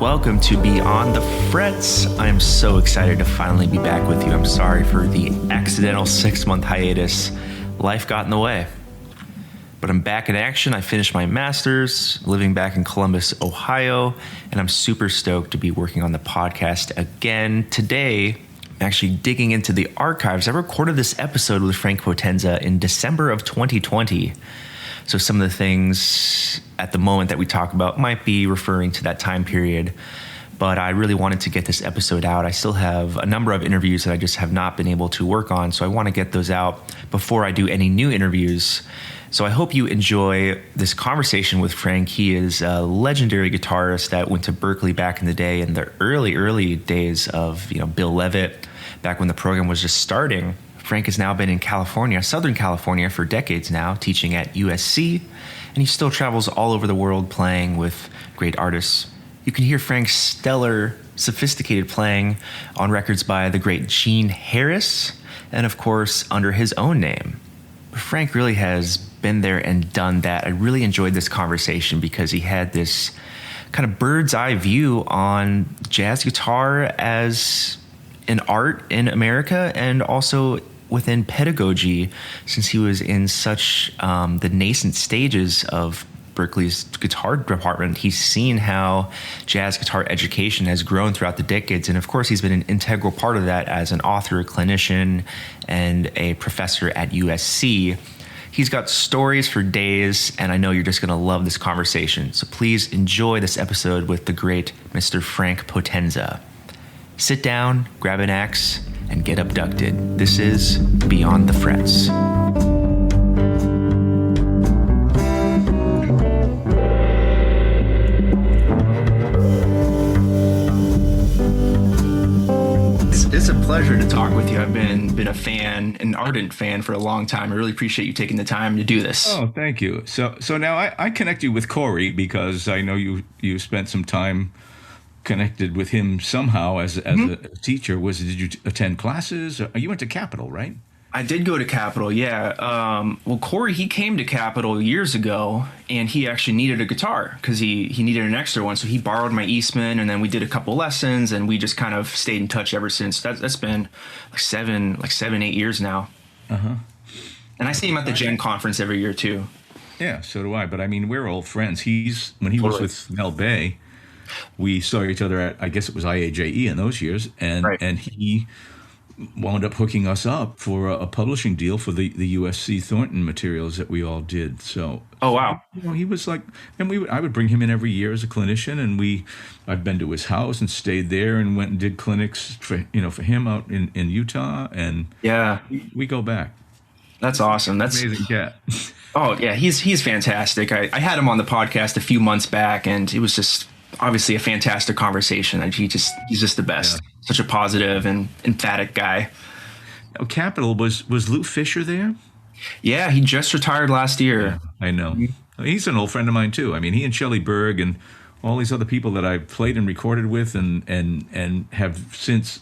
Welcome to Beyond the Frets. I'm so excited to finally be back with you. I'm sorry for the accidental 6-month hiatus. Life got in the way. But I'm back in action. I finished my master's, living back in Columbus, Ohio, and I'm super stoked to be working on the podcast again. Today, I'm actually digging into the archives. I recorded this episode with Frank Potenza in December of 2020. So some of the things at the moment that we talk about might be referring to that time period, but I really wanted to get this episode out. I still have a number of interviews that I just have not been able to work on, so I want to get those out before I do any new interviews. So I hope you enjoy this conversation with Frank. He is a legendary guitarist that went to Berklee back in the day, in the early days of Bill Levitt, back when the program was just starting. Frank has now been in California, Southern California, for decades now, teaching at USC, and he still travels all over the world playing with great artists. You can hear Frank's stellar, sophisticated playing on records by the great Gene Harris, and of course, under his own name. But Frank really has been there and done that. I really enjoyed this conversation because he had this kind of bird's eye view on jazz guitar as an art in America and also within pedagogy, since he was in such the nascent stages of Berklee's guitar department. He's seen how jazz guitar education has grown throughout the decades, and of course he's been an integral part of that as an author, a clinician, and a professor at USC. He's got stories for days, and I know you're just going to love this conversation. So please enjoy this episode with the great Mr. Frank Potenza. Sit down, grab an axe, and get abducted. This is Beyond the Frets. It's a pleasure to talk with you. I've been a fan, an ardent fan for a long time. I really appreciate you taking the time to do this. Oh, thank you. So now I connect you with Corey because I know you spent some time connected with him somehow as a teacher. Did you attend classes? You went to Capitol, right? I did go to Capitol, yeah. Well, Corey, he came to Capitol years ago, and he actually needed a guitar because he needed an extra one. So he borrowed my Eastman, and then we did a couple lessons, and we just kind of stayed in touch ever since. That's been like 7-8 years now. And I see him at the Gen Conference every year too. Yeah, so do I. But I mean, we're old friends. When he was with Mel Bay, we saw each other at, I guess it was IAJE in those years, and he wound up hooking us up for a publishing deal for the USC Thornton materials that we all did. So, oh wow, he was like, and I would bring him in every year as a clinician, and I'd been to his house and stayed there and went and did clinics for him out in Utah, and yeah, we go back. That's awesome. That's amazing cat. Oh yeah, he's fantastic. I had him on the podcast a few months back, and it was just obviously a fantastic conversation. And he's just the best. Yeah. Such a positive and emphatic guy. Now, Capitol, was Lou Fisher there? Yeah, he just retired last year. Yeah, I know. He's an old friend of mine too. I mean, he and Shelley Berg and all these other people that I played and recorded with and have since,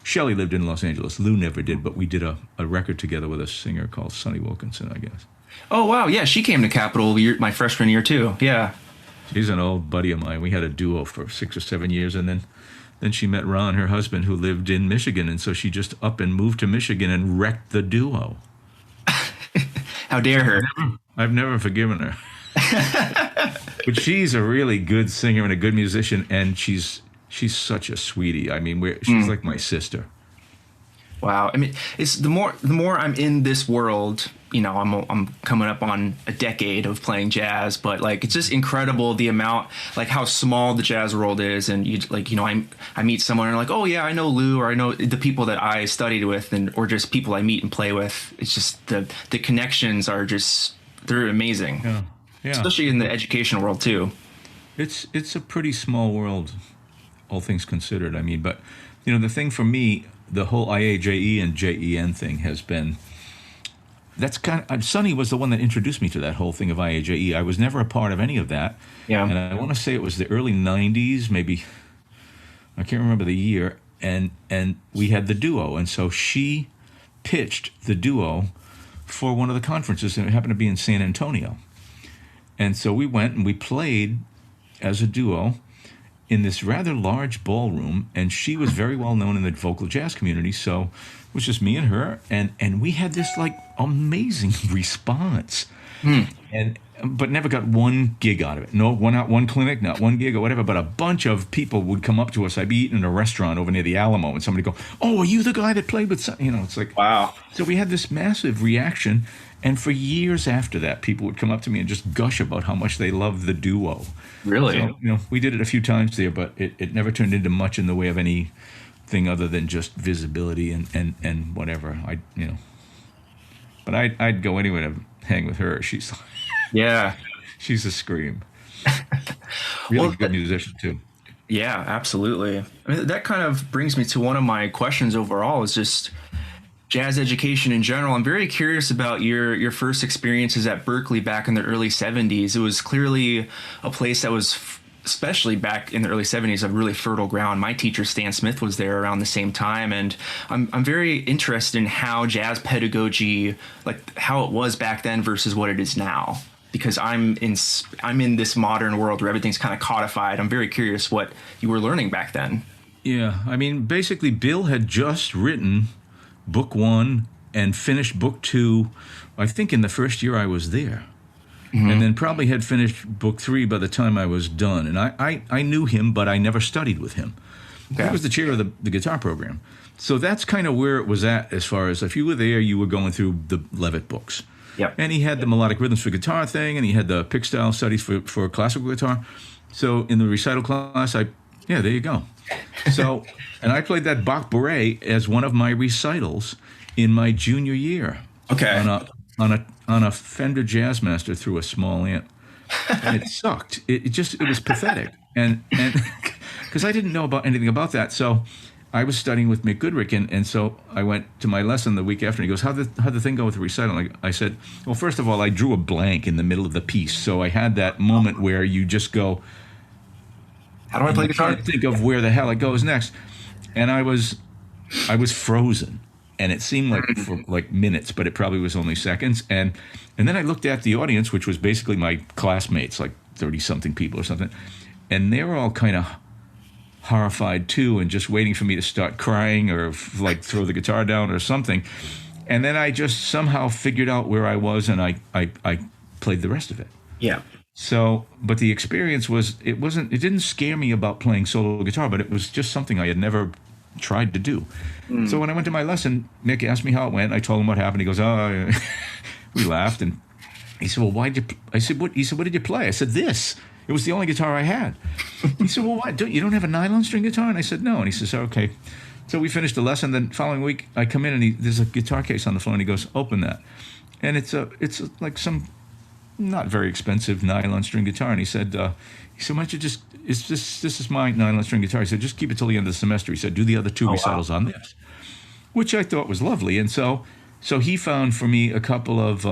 Shelley lived in Los Angeles. Lou never did, but we did a record together with a singer called Sonny Wilkinson, I guess. Oh wow, yeah, she came to Capitol my freshman year too. Yeah. She's an old buddy of mine. We had a duo for 6 or 7 years, and then she met Ron, her husband, who lived in Michigan, and so she just up and moved to Michigan and wrecked the duo. How dare her? I've never forgiven her. But she's a really good singer and a good musician, and she's such a sweetie. I mean, she's like my sister. Wow. I mean, it's the more I'm in this world, I'm coming up on a decade of playing jazz, but it's just incredible the amount, how small the jazz world is. And I meet someone and like, oh yeah, I know Lou, or I know the people that I studied with, or just people I meet and play with. It's just the connections are they're amazing. Yeah. Especially in the education world too. It's a pretty small world, all things considered. I mean, but the thing for me, the whole IAJE and JEN thing has been, Sonny was the one that introduced me to that whole thing of IAJE. I was never a part of any of that. Yeah. And I want to say it was the early 90s, maybe, I can't remember the year, and we had the duo. And so she pitched the duo for one of the conferences, and it happened to be in San Antonio. And so we went and we played as a duo, in this rather large ballroom, and she was very well known in the vocal jazz community. So it was just me and her, and we had this like amazing response, and but never got one gig out of it. No, not one clinic, not one gig or whatever. But a bunch of people would come up to us. I'd be eating in a restaurant over near the Alamo, and somebody go, "Oh, are you the guy that played with?" It's like, Wow. So we had this massive reaction, and for years after that, people would come up to me and just gush about how much they loved the duo. Really? So, we did it a few times there, but it never turned into much in the way of anything other than just visibility and whatever. But I'd go anywhere to hang with her. Yeah. She's a scream. Really Well, good musician too. yeah, absolutely. I mean, that kind of brings me to one of my questions overall is just jazz education in general. I'm very curious about your first experiences at Berklee back in the early 70s. It was clearly a place that was, especially back in the early 70s, a really fertile ground. My teacher, Stan Smith, was there around the same time. And I'm very interested in how jazz pedagogy, like how it was back then versus what it is now. Because I'm in this modern world where everything's kind of codified. I'm very curious what you were learning back then. Yeah, I mean, basically, Bill had just written book 1 and finished book 2, I think in the first year I was there. And then probably had finished book 3 by the time I was done. And I knew him, but I never studied with him. Okay. He was the chair of the guitar program. So that's kind of where it was at as far as if you were there, you were going through the Levitt books. Yep. And he had the melodic rhythms for guitar thing, and he had the pick style studies for classical guitar. So in the recital class, there you go. So, and I played that Bach Bourrée as one of my recitals in my junior year. Okay. On a Fender Jazzmaster through a small amp, and it sucked. It was pathetic, and because I didn't know anything about that, so I was studying with Mick Goodrick, and so I went to my lesson the week after, and he goes, how'd the thing go with the recital? And I said, well, first of all, I drew a blank in the middle of the piece, so I had that moment where you just go, how do I play guitar? Think of where the hell it goes next, and I was frozen. And it seemed like for like minutes, but it probably was only seconds. And then I looked at the audience, which was basically my classmates, like 30-something people or something. And they were all kind of horrified too, and just waiting for me to start crying or like throw the guitar down or something. And then I just somehow figured out where I was, and I played the rest of it. Yeah. So, but the experience it didn't scare me about playing solo guitar, but it was just something I had never tried to do. So when I went to my lesson, Mick asked me how it went. I told him what happened. He goes, "Oh," we laughed, and he said, "Well, why'd you?" I said, "What?" He said, "What did you play?" I said, "This." It was the only guitar I had. He said, "Well, why? You don't have a nylon string guitar?" And I said, "No." And he says, "Okay." So we finished the lesson. Then following week, I come in, and there's a guitar case on the floor, and he goes, "Open that," and it's like some not very expensive nylon string guitar. And he said, "Why don't you just? This is my nylon string guitar." He said, "Just keep it till the end of the semester." He said, "Do the other 2 recitals on this," which I thought was lovely. And so he found for me a couple of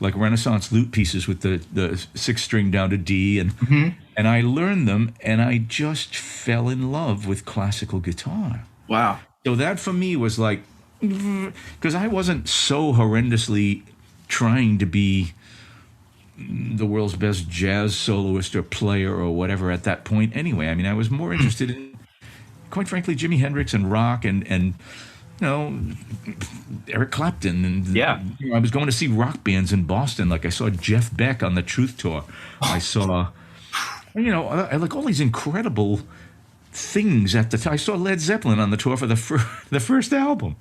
like Renaissance lute pieces with the 6th string down to D, and I learned them, and I just fell in love with classical guitar. Wow. So that for me was like, because I wasn't so horrendously trying to be the world's best jazz soloist or player or whatever at that point anyway. I mean, I was more interested in, quite frankly, Jimi Hendrix and rock and Eric Clapton. And I was going to see rock bands in Boston. Like I saw Jeff Beck on the Truth Tour. I saw, I like all these incredible things at the time. I saw Led Zeppelin on the tour for the first album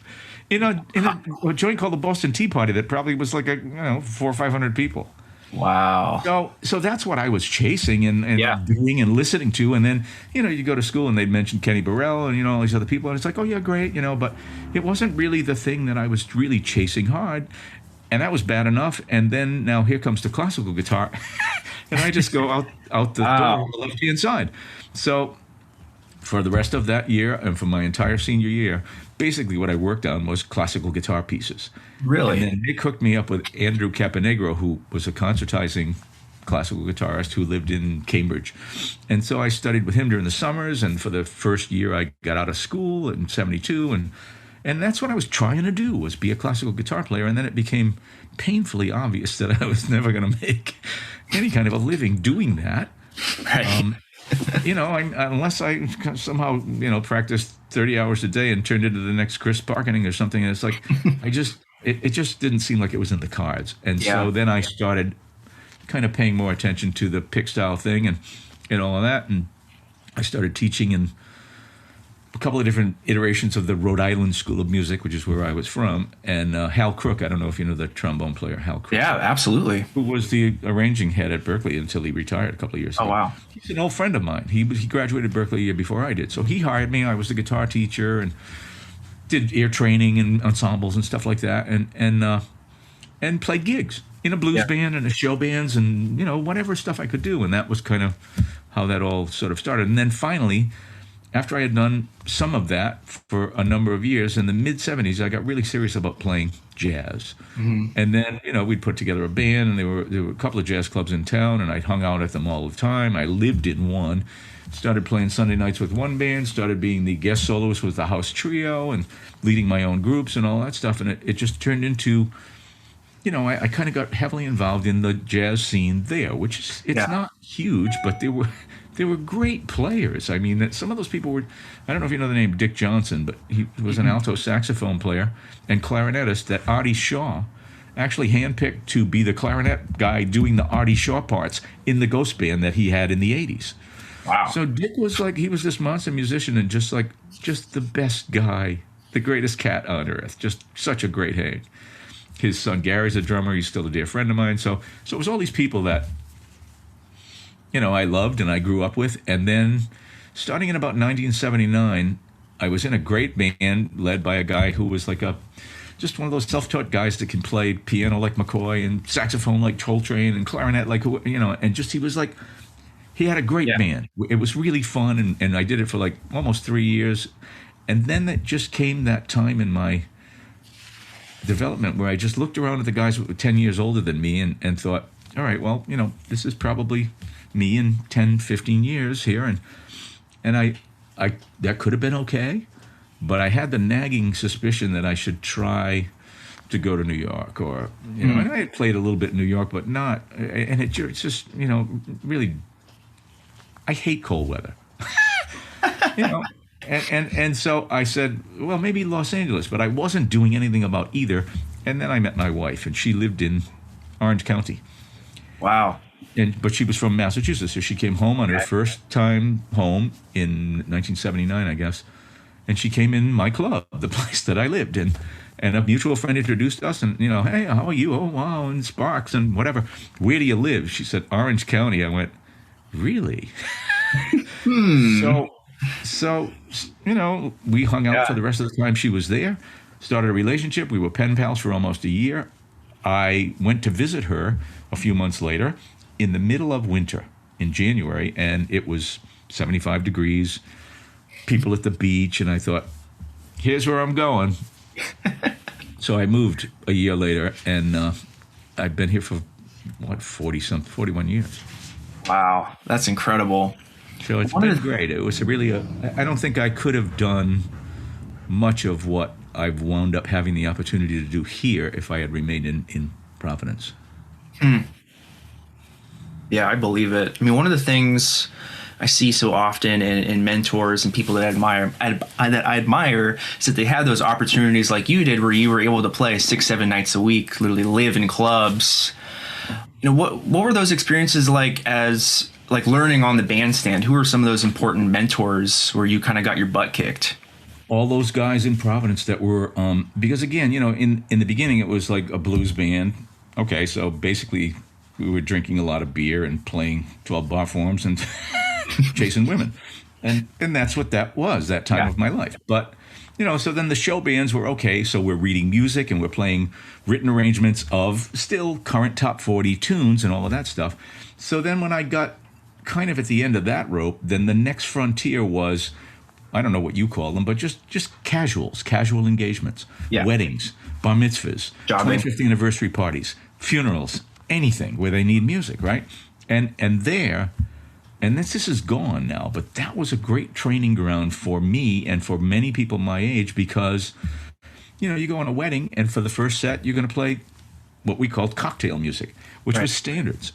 in a joint called the Boston Tea Party that probably was like 400 or 500 people. Wow. So that's what I was chasing and doing and listening to. And then, you go to school and they'd mention Kenny Burrell and, all these other people. And it's like, oh, yeah, great, but it wasn't really the thing that I was really chasing hard. And that was bad enough. And then now here comes the classical guitar. And I just go out the door on the left-hand side. So for the rest of that year and for my entire senior year, basically what I worked on was classical guitar pieces. Really? And then they hooked me up with Andrew Caponegro, who was a concertizing classical guitarist who lived in Cambridge. And so I studied with him during the summers, and for the first year I got out of school in 72, and that's what I was trying to do, was be a classical guitar player. And then it became painfully obvious that I was never going to make any kind of a living doing that. Right. Unless I somehow, practiced 30 hours a day and turned into the next Chris Parkening or something. And it's like, it just didn't seem like it was in the cards. And Yeah. so then I started kind of paying more attention to the pick style thing and all of that. And I started teaching in a couple of different iterations of the Rhode Island School of Music, which is where I was from. And Hal Crook, I don't know if you know the trombone player, Hal Crook. Yeah, absolutely. Who was the arranging head at Berkeley until he retired a couple of years ago. Oh, wow. He's an old friend of mine. He graduated Berkeley a year before I did. So he hired me. I was the guitar teacher and did ear training and ensembles and stuff like that, and played gigs in a blues band and a show bands and whatever stuff I could do. And that was kind of how that all sort of started. And then finally, after I had done some of that for a number of years, in the mid-'70s, I got really serious about playing jazz. Mm-hmm. And then, we'd put together a band, and there were a couple of jazz clubs in town, and I'd hung out at them all the time. I lived in one. Started playing Sunday nights with one band, started being the guest soloist with the house trio, and leading my own groups and all that stuff. And it just turned into, I kind of got heavily involved in the jazz scene there, which is, it's not huge, but they were great players. I mean, some of those people were, I don't know if you know the name Dick Johnson, but he was an alto saxophone player and clarinetist that Artie Shaw actually handpicked to be the clarinet guy doing the Artie Shaw parts in the Ghost band that he had in the 80s. Wow. So Dick was he was this monster musician and just the best guy, the greatest cat on earth, just such a great hang. His son Gary's a drummer. He's still a dear friend of mine. So it was all these people that, I loved and I grew up with. And then starting in about 1979, I was in a great band led by a guy who was just one of those self-taught guys that can play piano like McCoy and saxophone like Coltrane and clarinet and just he had a great band. It was really fun, and I did it for almost 3 years. And then it just came that time in my development where I just looked around at the guys who were 10 years older than me and thought, all right, well, this is probably me in 10, 15 years here. And I that could have been okay, but I had the nagging suspicion that I should try to go to New York or, and I had played a little bit in New York, but not, and it's just, really, I hate cold weather, and so I said, well, maybe Los Angeles, but I wasn't doing anything about either. And then I met my wife, and she lived in Orange County. Wow. But she was from Massachusetts, so she came home on her first time home in 1979, I guess. And she came in my club, the place that I lived in. And a mutual friend introduced us, and, hey, how are you? Oh, wow, and Sparks and whatever. Where do you live? She said, Orange County. I went, really? So, we hung out for the rest of the time she was there, started a relationship. We were pen pals for almost a year. I went to visit her a few months later in the middle of winter in January, and it was 75 degrees, people at the beach, and I thought, here's where I'm going. So I moved a year later, and I've been here for, 41 years. Wow, that's incredible. So it's been great. It was I don't think I could have done much of what I've wound up having the opportunity to do here if I had remained in Providence. Yeah, I believe it. I mean, one of the things I see so often in mentors and people that I admire is that they have those opportunities like you did, where you were able to play 6-7 nights a week, literally live in clubs. What were those experiences like as learning on the bandstand? Who are some of those important mentors where you kind of got your butt kicked? All those guys in Providence that were, because again, in the beginning it was like a blues band. Okay, so basically we were drinking a lot of beer and playing 12-bar forms and chasing women. And that's what that was, that time of my life. But, so then the show bands were okay. So we're reading music and we're playing written arrangements of still current top 40 tunes and all of that stuff. So then when I got kind of at the end of that rope, then the next frontier was, I don't know what you call them, but just casual engagements, weddings, bar mitzvahs, 25th anniversary parties, funerals, anything where they need music, right? And this is gone now, but that was a great training ground for me and for many people my age, because, you go on a wedding and for the first set, you're going to play what we called cocktail music, which was standards.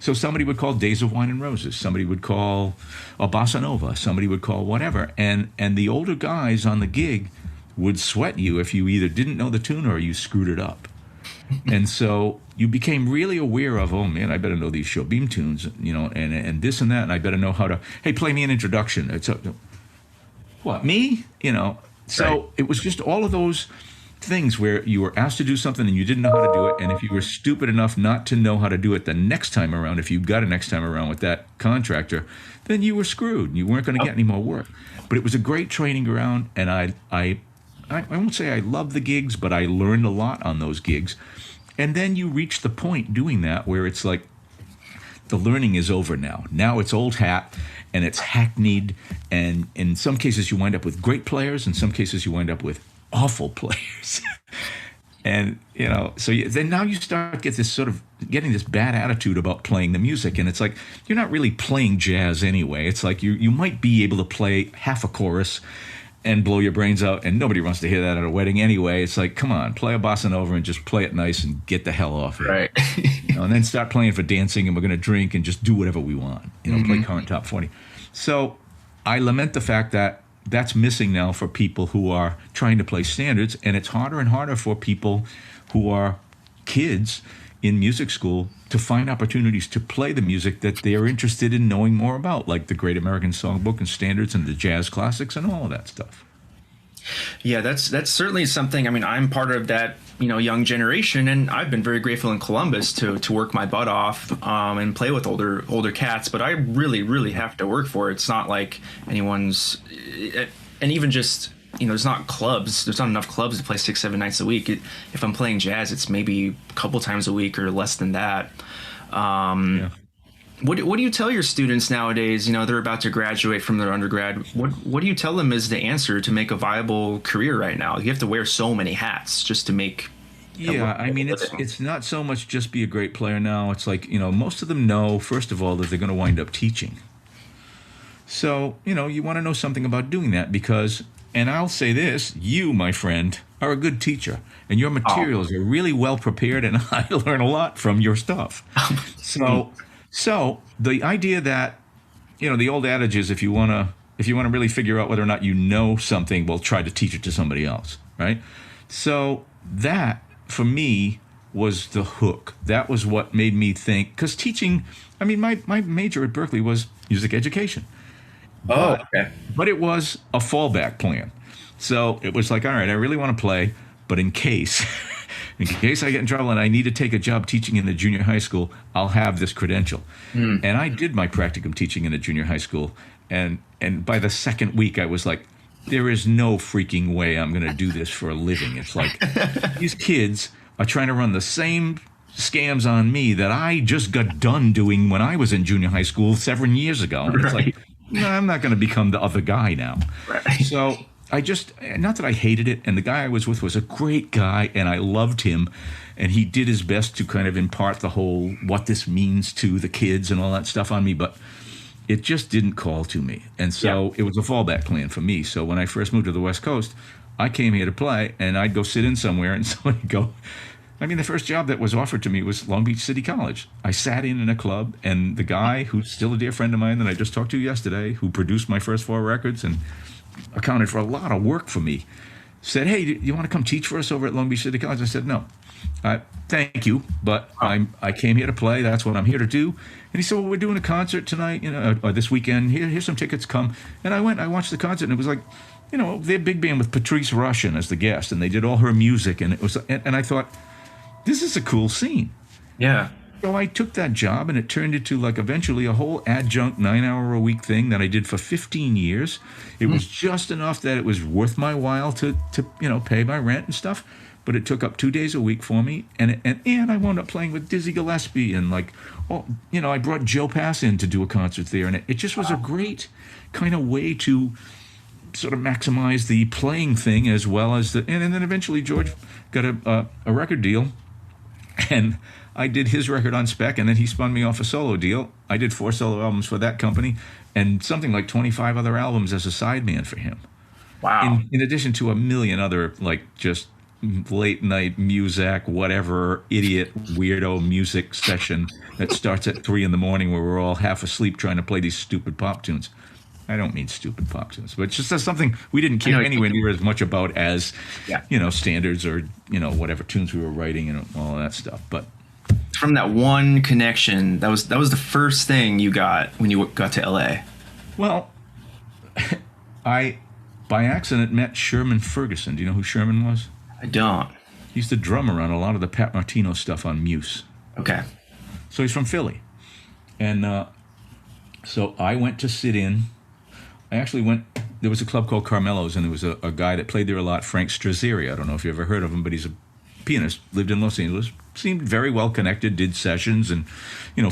So somebody would call Days of Wine and Roses. Somebody would call a bossa nova. Somebody would call whatever. And the older guys on the gig would sweat you if you either didn't know the tune or you screwed it up. And so you became really aware of, oh man, I better know these show beam tunes, and this and that, and I better know how to, hey, play me an introduction. It's what, me? So right. It was just all of those things where you were asked to do something and you didn't know how to do it, and if you were stupid enough not to know how to do it the next time around, if you got a next time around with that contractor, then you were screwed. You weren't going to get any more work. But it was a great training ground, and I won't say I love the gigs, but I learned a lot on those gigs. And then you reach the point doing that where it's like the learning is over now. Now it's old hat and it's hackneyed, and in some cases you wind up with great players, in some cases you wind up with awful players. And, then now you start getting this bad attitude about playing the music. And it's like, you're not really playing jazz anyway. It's like you might be able to play half a chorus and blow your brains out, and nobody wants to hear that at a wedding anyway. It's like, come on, play a bossa nova and just play it nice and get the hell off it. Right. And then start playing for dancing, and we're going to drink and just do whatever we want. Play current top 40. So I lament the fact that that's missing now for people who are trying to play standards, and it's harder and harder for people who are kids in music school to find opportunities to play the music that they are interested in knowing more about, like the Great American Songbook and standards and the jazz classics and all of that stuff. Yeah, that's certainly something. I mean, I'm part of that, young generation, and I've been very grateful in Columbus to work my butt off and play with older cats. But I really, really have to work for it. It's not like anyone's, and even just, there's not clubs. There's not enough clubs to play 6-7 nights a week. If I'm playing jazz, it's maybe a couple times a week or less than that. Yeah. What do you tell your students nowadays? They're about to graduate from their undergrad. What do you tell them is the answer to make a viable career right now? You have to wear so many hats just to make. Yeah, I mean, it's not so much just be a great player now. It's like, most of them know, first of all, that they're going to wind up teaching. So, you want to know something about doing that because, and I'll say this, you, my friend, are a good teacher, and your materials are really well prepared, and I learn a lot from your stuff. So the idea that, the old adage is if you want to really figure out whether or not you know something, well, try to teach it to somebody else, right? So that, for me, was the hook. That was what made me think, because teaching, I mean, my major at Berkeley was music education. Okay. But it was a fallback plan. So it was like, all right, I really want to play, but in case I get in trouble and I need to take a job teaching in the junior high school, I'll have this credential. And I did my practicum teaching in the junior high school. And by the second week, I was like, there is no freaking way I'm going to do this for a living. It's like these kids are trying to run the same scams on me that I just got done doing when I was in junior high school 7 years ago. And it's like, no, I'm not going to become the other guy now. Right. So I just, not that I hated it, and the guy I was with was a great guy, and I loved him, and he did his best to kind of impart the whole what this means to the kids and all that stuff on me, but it just didn't call to me. And so It was a fallback plan for me. So when I first moved to the West Coast, I came here to play, and I'd go sit in somewhere, and somebody would go, I mean, the first job that was offered to me was Long Beach City College. I sat in a club, and the guy, who's still a dear friend of mine that I just talked to yesterday, who produced my first 4 records and accounted for a lot of work for me, said, hey, do you want to come teach for us over at Long Beach City College? I said, no, thank you, but I came here to play. That's what I'm here to do. And he said, well, we're doing a concert tonight, or this weekend. Here's some tickets, come. And I went, I watched the concert, and it was like, their big band with Patrice Rushen as the guest, and they did all her music, and it was, and I thought, this is a cool scene. Yeah. So I took that job, and it turned into like eventually a whole adjunct 9-hour-a-week thing that I did for 15 years. It was just enough that it was worth my while to pay my rent and stuff. But it took up 2 days a week for me, and I wound up playing with Dizzy Gillespie, and I brought Joe Pass in to do a concert there, and it just was a great kind of way to sort of maximize the playing thing as well as and then eventually George got a record deal. And I did his record on spec, and then he spun me off a solo deal. I did 4 solo albums for that company and something like 25 other albums as a sideman for him. Wow. In addition to a million other, like, just late night music, whatever idiot weirdo music session that starts at 3 a.m. where we're all half asleep trying to play these stupid pop tunes. I don't mean stupid pop tunes, but it's just something we didn't care anywhere near as much about as, standards or, whatever tunes we were writing and all that stuff. But from that one connection, that was the first thing you got when you got to LA. Well, I, by accident, met Sherman Ferguson. Do you know who Sherman was? I don't. He's the drummer on a lot of the Pat Martino stuff on Muse. Okay. So he's from Philly. And so I went to sit in. I actually went, there was a club called Carmelo's, and there was a guy that played there a lot, Frank Strazzeri. I don't know if you ever heard of him, but he's a pianist, lived in Los Angeles, seemed very well connected, did sessions and,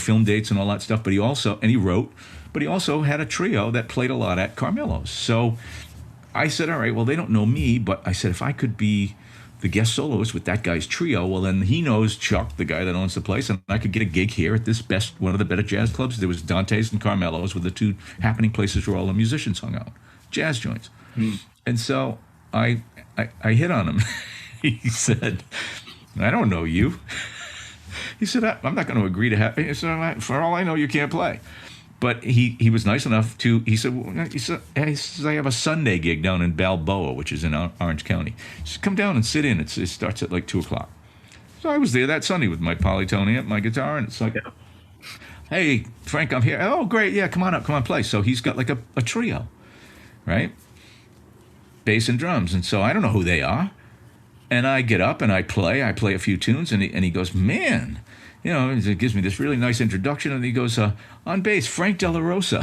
film dates and all that stuff. But he also, and he wrote, but he also had a trio that played a lot at Carmelo's. So I said, all right, well, they don't know me, but I said, if I could be the guest soloist with that guy's trio, well, then he knows Chuck, the guy that owns the place, and I could get a gig here at this one of the better jazz clubs. There was Dante's and Carmelo's, were the two happening places where all the musicians hung out, jazz joints. And so I hit on him. He said, I don't know you. He said, I'm not going to agree to have. He said, for all I know, you can't play. But he was nice enough to, he said, I have a Sunday gig down in Balboa, which is in Orange County. He said, come down and sit in. It starts at like 2 o'clock. So I was there that Sunday with my polytone amp, my guitar, and it's like, hey, Frank, I'm here. Oh, great. Yeah, come on play. So he's got like a trio, right? Bass and drums. And so I don't know who they are. And I get up and I play a few tunes, and he goes, man, it gives me this really nice introduction, and he goes, on bass, Frank De La Rosa.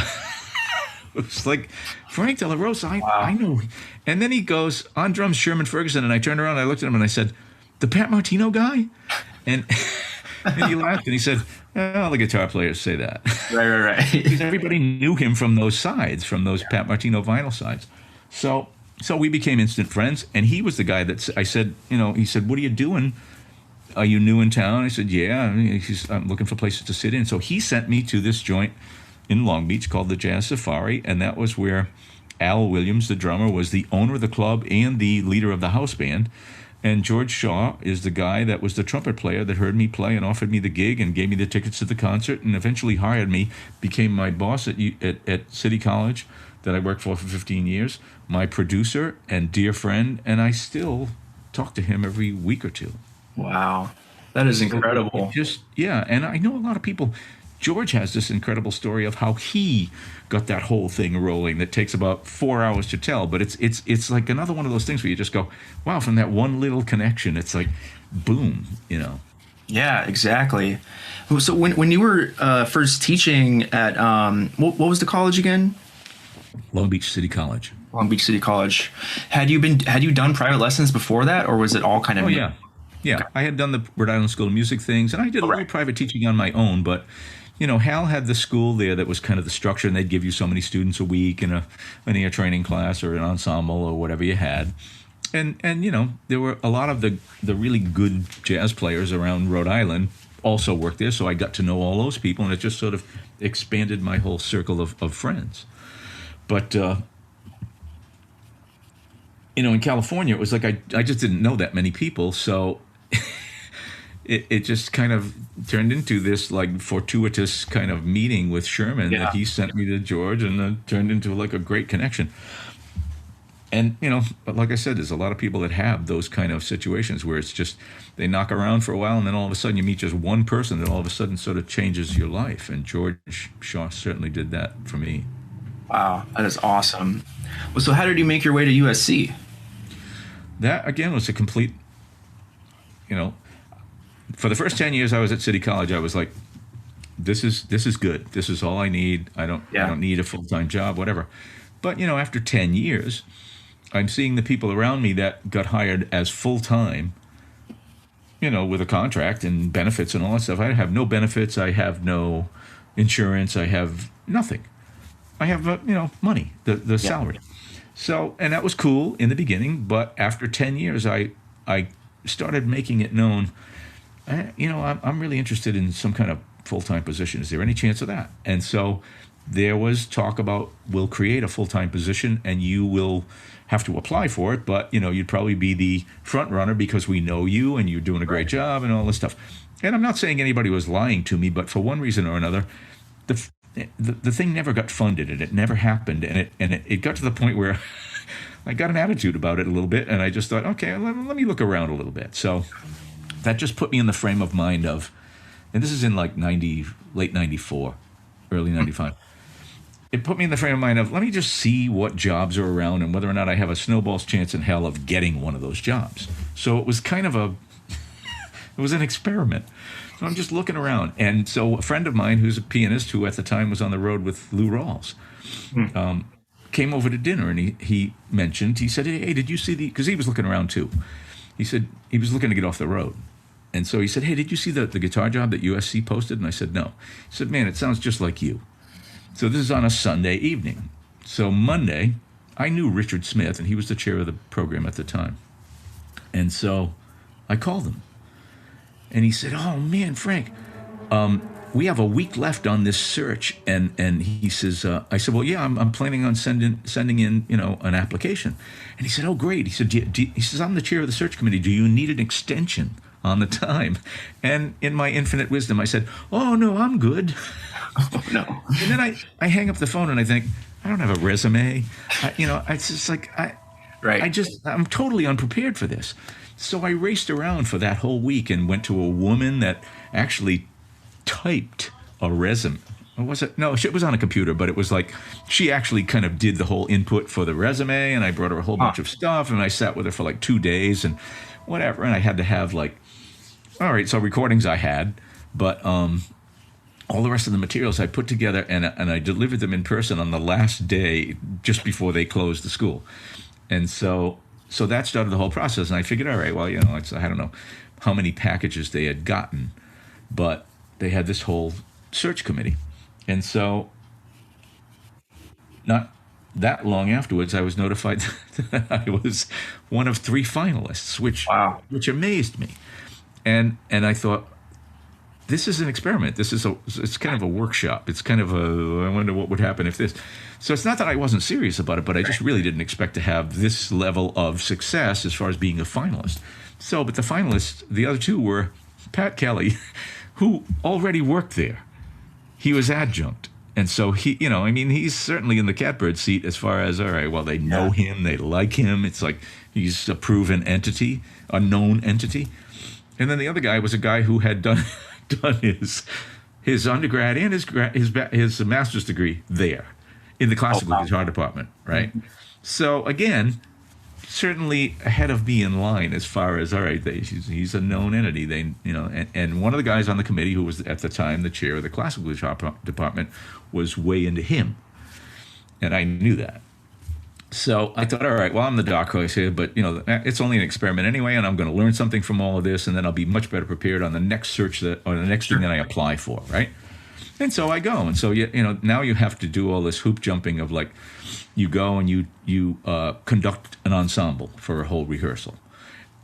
It's like, Frank De La Rosa, I know. And then he goes, on drums, Sherman Ferguson, and I turned around, and I looked at him, and I said, the Pat Martino guy? And he laughed, and he said, the guitar players say that. Right. Because everybody knew him from those sides, from those Pat Martino vinyl sides. So we became instant friends, and he was the guy that I said, he said, what are you doing? Are you new in town? I said, yeah. I'm looking for places to sit in. So he sent me to this joint in Long Beach called the Jazz Safari, and that was where Al Williams, the drummer, was the owner of the club and the leader of the house band. And George Shaw is the guy that was the trumpet player that heard me play and offered me the gig and gave me the tickets to the concert and eventually hired me, became my boss at City College that I worked for 15 years, my producer and dear friend, and I still talk to him every week or two. Wow. That is incredible. And I know a lot of people. George has this incredible story of how he got that whole thing rolling that takes about 4 hours to tell, but it's like another one of those things where you just go, wow, from that one little connection, it's like, boom, Yeah, exactly. So when you were first teaching at, what was the college again? Long Beach City College. Long Beach City College. Had you done private lessons before that, or was it all kind of new? Yeah, okay. I had done the Rhode Island School of Music things, and I did a little private teaching on my own, but, Hal had the school there that was kind of the structure, and they'd give you so many students a week in an ear training class or an ensemble or whatever you had. And there were a lot of the really good jazz players around Rhode Island also worked there, so I got to know all those people, and it just sort of expanded my whole circle of friends. But, in California, it was like I just didn't know that many people, so it just kind of turned into this like fortuitous kind of meeting with Sherman that he sent me to George, and then turned into like a great connection. And, but like I said, there's a lot of people that have those kind of situations where it's just they knock around for a while, and then all of a sudden you meet just one person that all of a sudden sort of changes your life. And George Shaw certainly did that for me. Wow, that is awesome. Well, so how did you make your way to USC? That, again, was a complete, for the first 10 years I was at City College, I was like, this is good. This is all I need. I don't need a full-time job, whatever. But, after 10 years, I'm seeing the people around me that got hired as full-time, with a contract and benefits and all that stuff. I have no benefits. I have no insurance. I have nothing. I have, money, the salary. So, and that was cool in the beginning, but after 10 years, I started making it known, I'm really interested in some kind of full-time position. Is there any chance of that? And so there was talk about, we'll create a full-time position and you will have to apply for it, but you'd probably be the front runner because we know you and you're doing a great job and all this stuff. And I'm not saying anybody was lying to me, but for one reason or another, the thing never got funded and it never happened, and it got to the point where I got an attitude about it a little bit, and I just thought, okay, let me look around a little bit. So that just put me in the frame of mind of, and this is in like late 94, early 95. It put me in the frame of mind of, let me just see what jobs are around and whether or not I have a snowball's chance in hell of getting one of those jobs. So it was kind of it was an experiment. So I'm just looking around. And so a friend of mine who's a pianist who at the time was on the road with Lou Rawls came over to dinner, and he said, hey, did you see because he was looking around too. He said he was looking to get off the road. And so he said, hey, did you see the guitar job that USC posted? And I said, no. He said, man, it sounds just like you. So this is on a Sunday evening. So Monday, I knew Richard Smith, and he was the chair of the program at the time. And so I called him. And he said, oh, man, Frank, we have a week left on this search. And he says, I said, well, yeah, I'm planning on sending in, an application. And he said, oh, great. He said, he says, I'm the chair of the search committee. Do you need an extension on the time? And in my infinite wisdom, I said, oh, no, I'm good. Oh, no. And then I hang up the phone and I think, I don't have a resume. It's just like, I'm totally unprepared for this. So I raced around for that whole week and went to a woman that actually typed a resume. Or was it? No, it was on a computer, but it was like she actually kind of did the whole input for the resume, and I brought her a whole bunch of stuff, and I sat with her for like 2 days and whatever, and I had to have all right, so recordings I had, but all the rest of the materials I put together and I delivered them in person on the last day just before they closed the school. And so that started the whole process. And I figured, all right, well, I don't know how many packages they had gotten, but they had this whole search committee. And so not that long afterwards, I was notified that I was one of 3 finalists, which amazed me. And I thought, this is an experiment. It's kind of a workshop. It's kind of I wonder what would happen if this. So it's not that I wasn't serious about it, but I just really didn't expect to have this level of success as far as being a finalist. But the finalists, the other 2 were Pat Kelly, who already worked there. He was adjunct. And so he's certainly in the catbird seat as far as, all right, well, they know him, they like him. It's like he's a proven entity, a known entity. And then the other guy was a guy who had done his undergrad and his master's degree there in the classical guitar department, right? Mm-hmm. So again, certainly ahead of me in line as far as, all right, he's a known entity. And one of the guys on the committee who was at the time the chair of the classical guitar department was way into him, and I knew that. So I thought, all right, well, I'm the dark horse here, but it's only an experiment anyway, and I'm going to learn something from all of this, and then I'll be much better prepared on the next search or the next thing that I apply for, right? And so I go, and so now you have to do all this hoop jumping of like, you go and you conduct an ensemble for a whole rehearsal,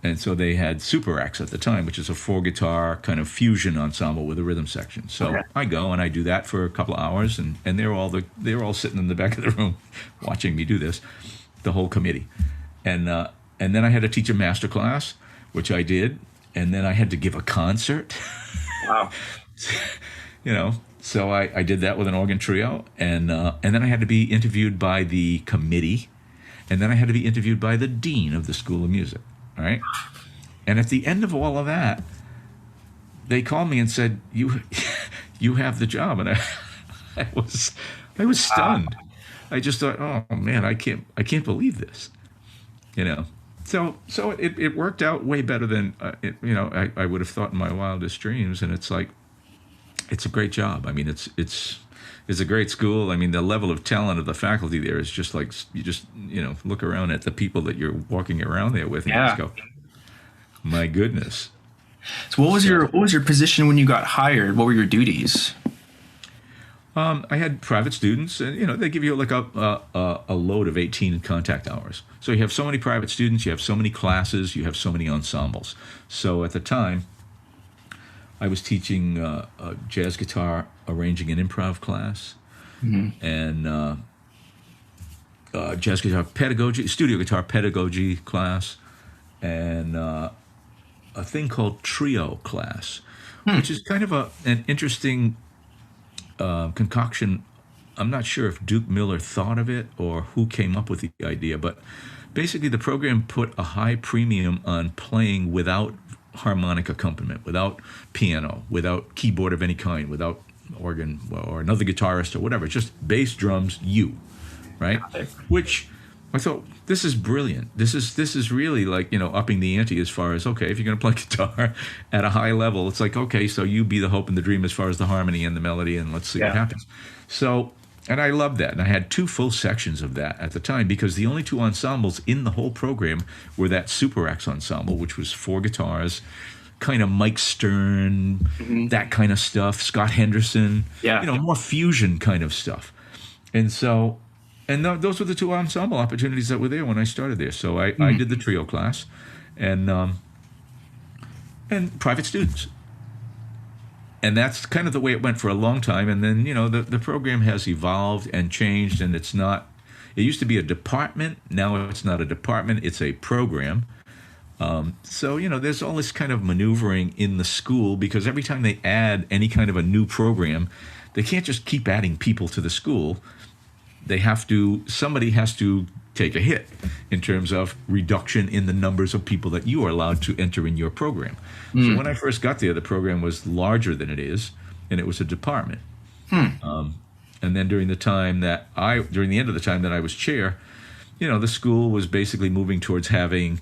and so they had Super X at the time, which is a 4-guitar kind of fusion ensemble with a rhythm section. So I go and I do that for a couple of hours, and they're all sitting in the back of the room watching me do this, the whole committee, and then I had to teach a master class, which I did, and then I had to give a concert. Wow. So I did that with an organ trio, and then I had to be interviewed by the committee, and then I had to be interviewed by the dean of the School of Music. All right. And at the end of all of that, they called me and said, you have the job. And I was stunned. I just thought, oh man, I can't believe this. So it worked out way better than I would have thought in my wildest dreams. And it's like, it's a great job. I mean, it's a great school. I mean, the level of talent of the faculty there is just like, you just, look around at the people that you're walking around there with and you just go, my goodness. So what was your position when you got hired? What were your duties? I had private students, and they give you like a load of 18 contact hours. So you have so many private students, you have so many classes, you have so many ensembles. So at the time, I was teaching jazz guitar arranging an improv class. and jazz guitar pedagogy, studio guitar pedagogy class, and a thing called trio class, which is kind of an interesting concoction. I'm not sure if Duke Miller thought of it or who came up with the idea, but basically the program put a high premium on playing without harmonic accompaniment, without piano, without keyboard of any kind, without organ or another guitarist or whatever. It's just bass, drums, you, right? Which I thought, this is brilliant. This is really like, upping the ante as far as, okay, if you're going to play guitar at a high level, it's like, okay, so you be the hope and the dream as far as the harmony and the melody, and let's see what happens. So, and I loved that. And I had 2 full sections of that at the time, because the only 2 ensembles in the whole program were that Super X ensemble, which was 4 guitars, kind of Mike Stern, that kind of stuff, Scott Henderson, more fusion kind of stuff. And so, those were the 2 ensemble opportunities that were there when I started there. So I did the trio class, and private students. And that's kind of the way it went for a long time. And then, the program has evolved and changed, and it's not, it used to be a department. Now it's not a department, it's a program. So, there's all this kind of maneuvering in the school, because every time they add any kind of a new program, they can't just keep adding people to the school. Somebody has to take a hit in terms of reduction in the numbers of people that you are allowed to enter in your program. So when I first got there, the program was larger than it is, and it was a department. And then during the end of the time that I was chair, the school was basically moving towards having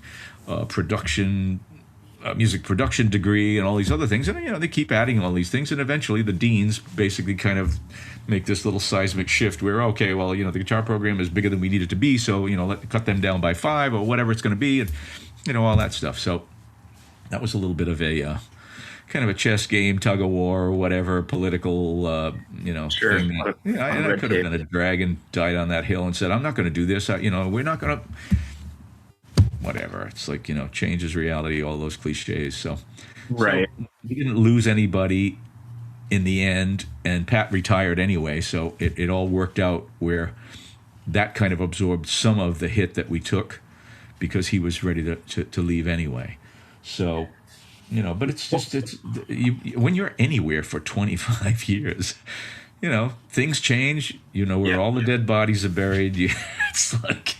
music production degree and all these other things. And, they keep adding all these things. And eventually the deans basically kind of make this little seismic shift where, okay, well, the guitar program is bigger than we need it to be. So, cut them down by 5 or whatever it's going to be, and, all that stuff. So that was a little bit of a kind of a chess game, tug of war, or whatever, political, sure. thing. And I could have been a dragon, died on that hill and said, I'm not going to do this. We're not going to... Whatever. It's like, change is reality, all those cliches. So we didn't lose anybody in the end, and Pat retired anyway, so it all worked out where that kind of absorbed some of the hit that we took, because he was ready to leave anyway. So, but it's just, when you're anywhere for 25 years, things change, where all the dead bodies are buried. It's like...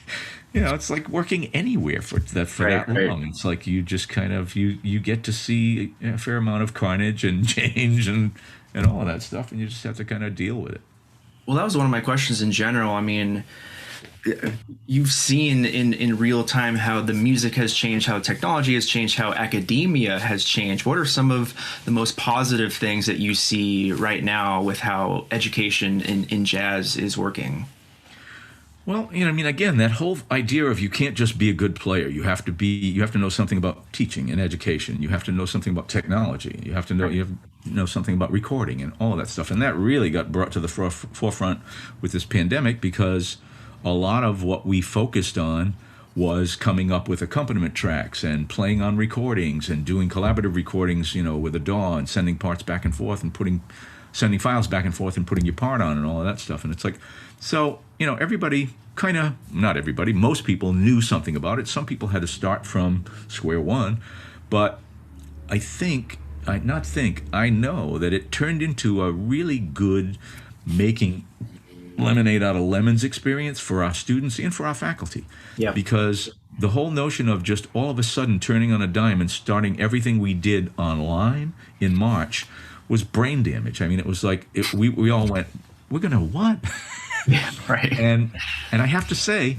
it's like working anywhere for that long. It's like you just kind of you get to see a fair amount of carnage and change and all of that stuff, and you just have to kind of deal with it. Well, that was one of my questions in general. I mean, you've seen in real time how the music has changed, how technology has changed, how academia has changed. What are some of the most positive things that you see right now with how education in jazz is working? Well, again, that whole idea of you can't just be a good player. You have to know something about teaching and education. You have to know something about technology. You have to know something about recording and all of that stuff. And that really got brought to the forefront with this pandemic, because a lot of what we focused on was coming up with accompaniment tracks and playing on recordings and doing collaborative recordings, with a DAW, and sending parts back and forth and sending files back and forth and putting your part on and all of that stuff. And it's like, so, everybody not everybody, most people knew something about it. Some people had to start from square one, but I know that it turned into a really good making lemonade out of lemons experience for our students and for our faculty. Yeah. Because the whole notion of just all of a sudden turning on a dime and starting everything we did online in March was brain damage. I mean, it was like we all went, we're going to what? Yeah, right. And I have to say,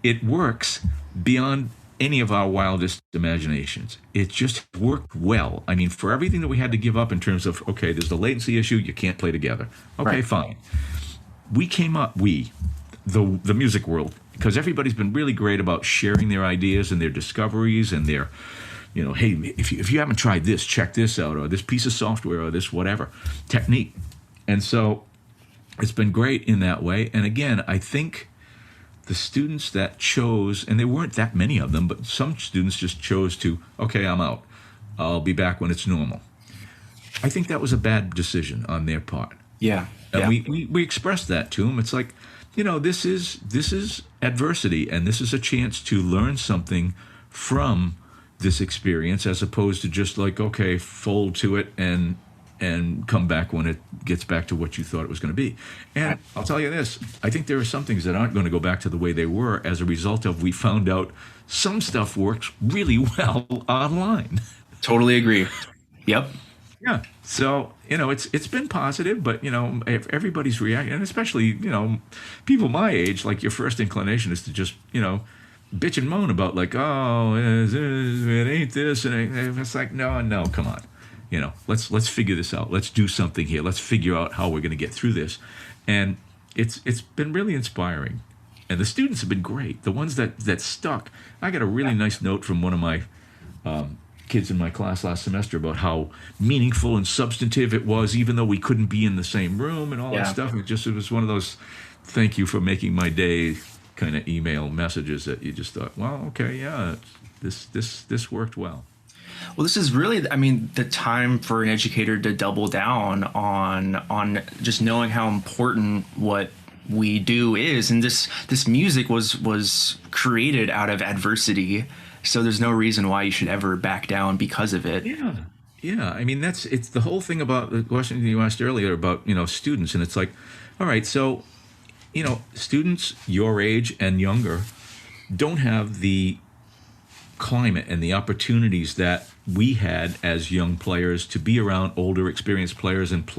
it works beyond any of our wildest imaginations. It just worked well. I mean, for everything that we had to give up in terms of, okay, there's the latency issue, you can't play together. Okay, fine. We came up, the music world, because everybody's been really great about sharing their ideas and their discoveries and their, hey, if you haven't tried this, check this out, or this piece of software, or this whatever technique. And so it's been great in that way. And again, I think the students that chose, and there weren't that many of them, but some students just chose to, okay, I'm out. I'll be back when it's normal. I think that was a bad decision on their part. Yeah. And Yeah. we expressed that to him. It's like, this is adversity, and this is a chance to learn something from this experience, as opposed to just like, okay, fold to it and come back when it gets back to what you thought it was going to be. And I'll tell you this, I think there are some things that aren't going to go back to the way they were as a result of, we found out some stuff works really well online. Totally agree. Yep. Yeah. So, it's been positive, but, if everybody's reacting, and especially, people my age, like, your first inclination is to just, bitch and moan about, like, oh, it ain't this. And it's like, no, come on. Let's figure this out. Let's do something here. Let's figure out how we're going to get through this. And it's been really inspiring. And the students have been great. The ones that stuck. I got a really nice note from one of my kids in my class last semester about how meaningful and substantive it was, even though we couldn't be in the same room and all that stuff. It was one of those thank you for making my day kind of email messages that you just thought, well, okay, yeah, this worked well. Well, this is really, I mean, the time for an educator to double down on just knowing how important what we do is, and this music was created out of adversity, so there's no reason why you should ever back down because of it. Yeah. I mean, it's the whole thing about the question you asked earlier about students, and it's like, all right, so students your age and younger don't have the climate and the opportunities that we had as young players to be around older, experienced players and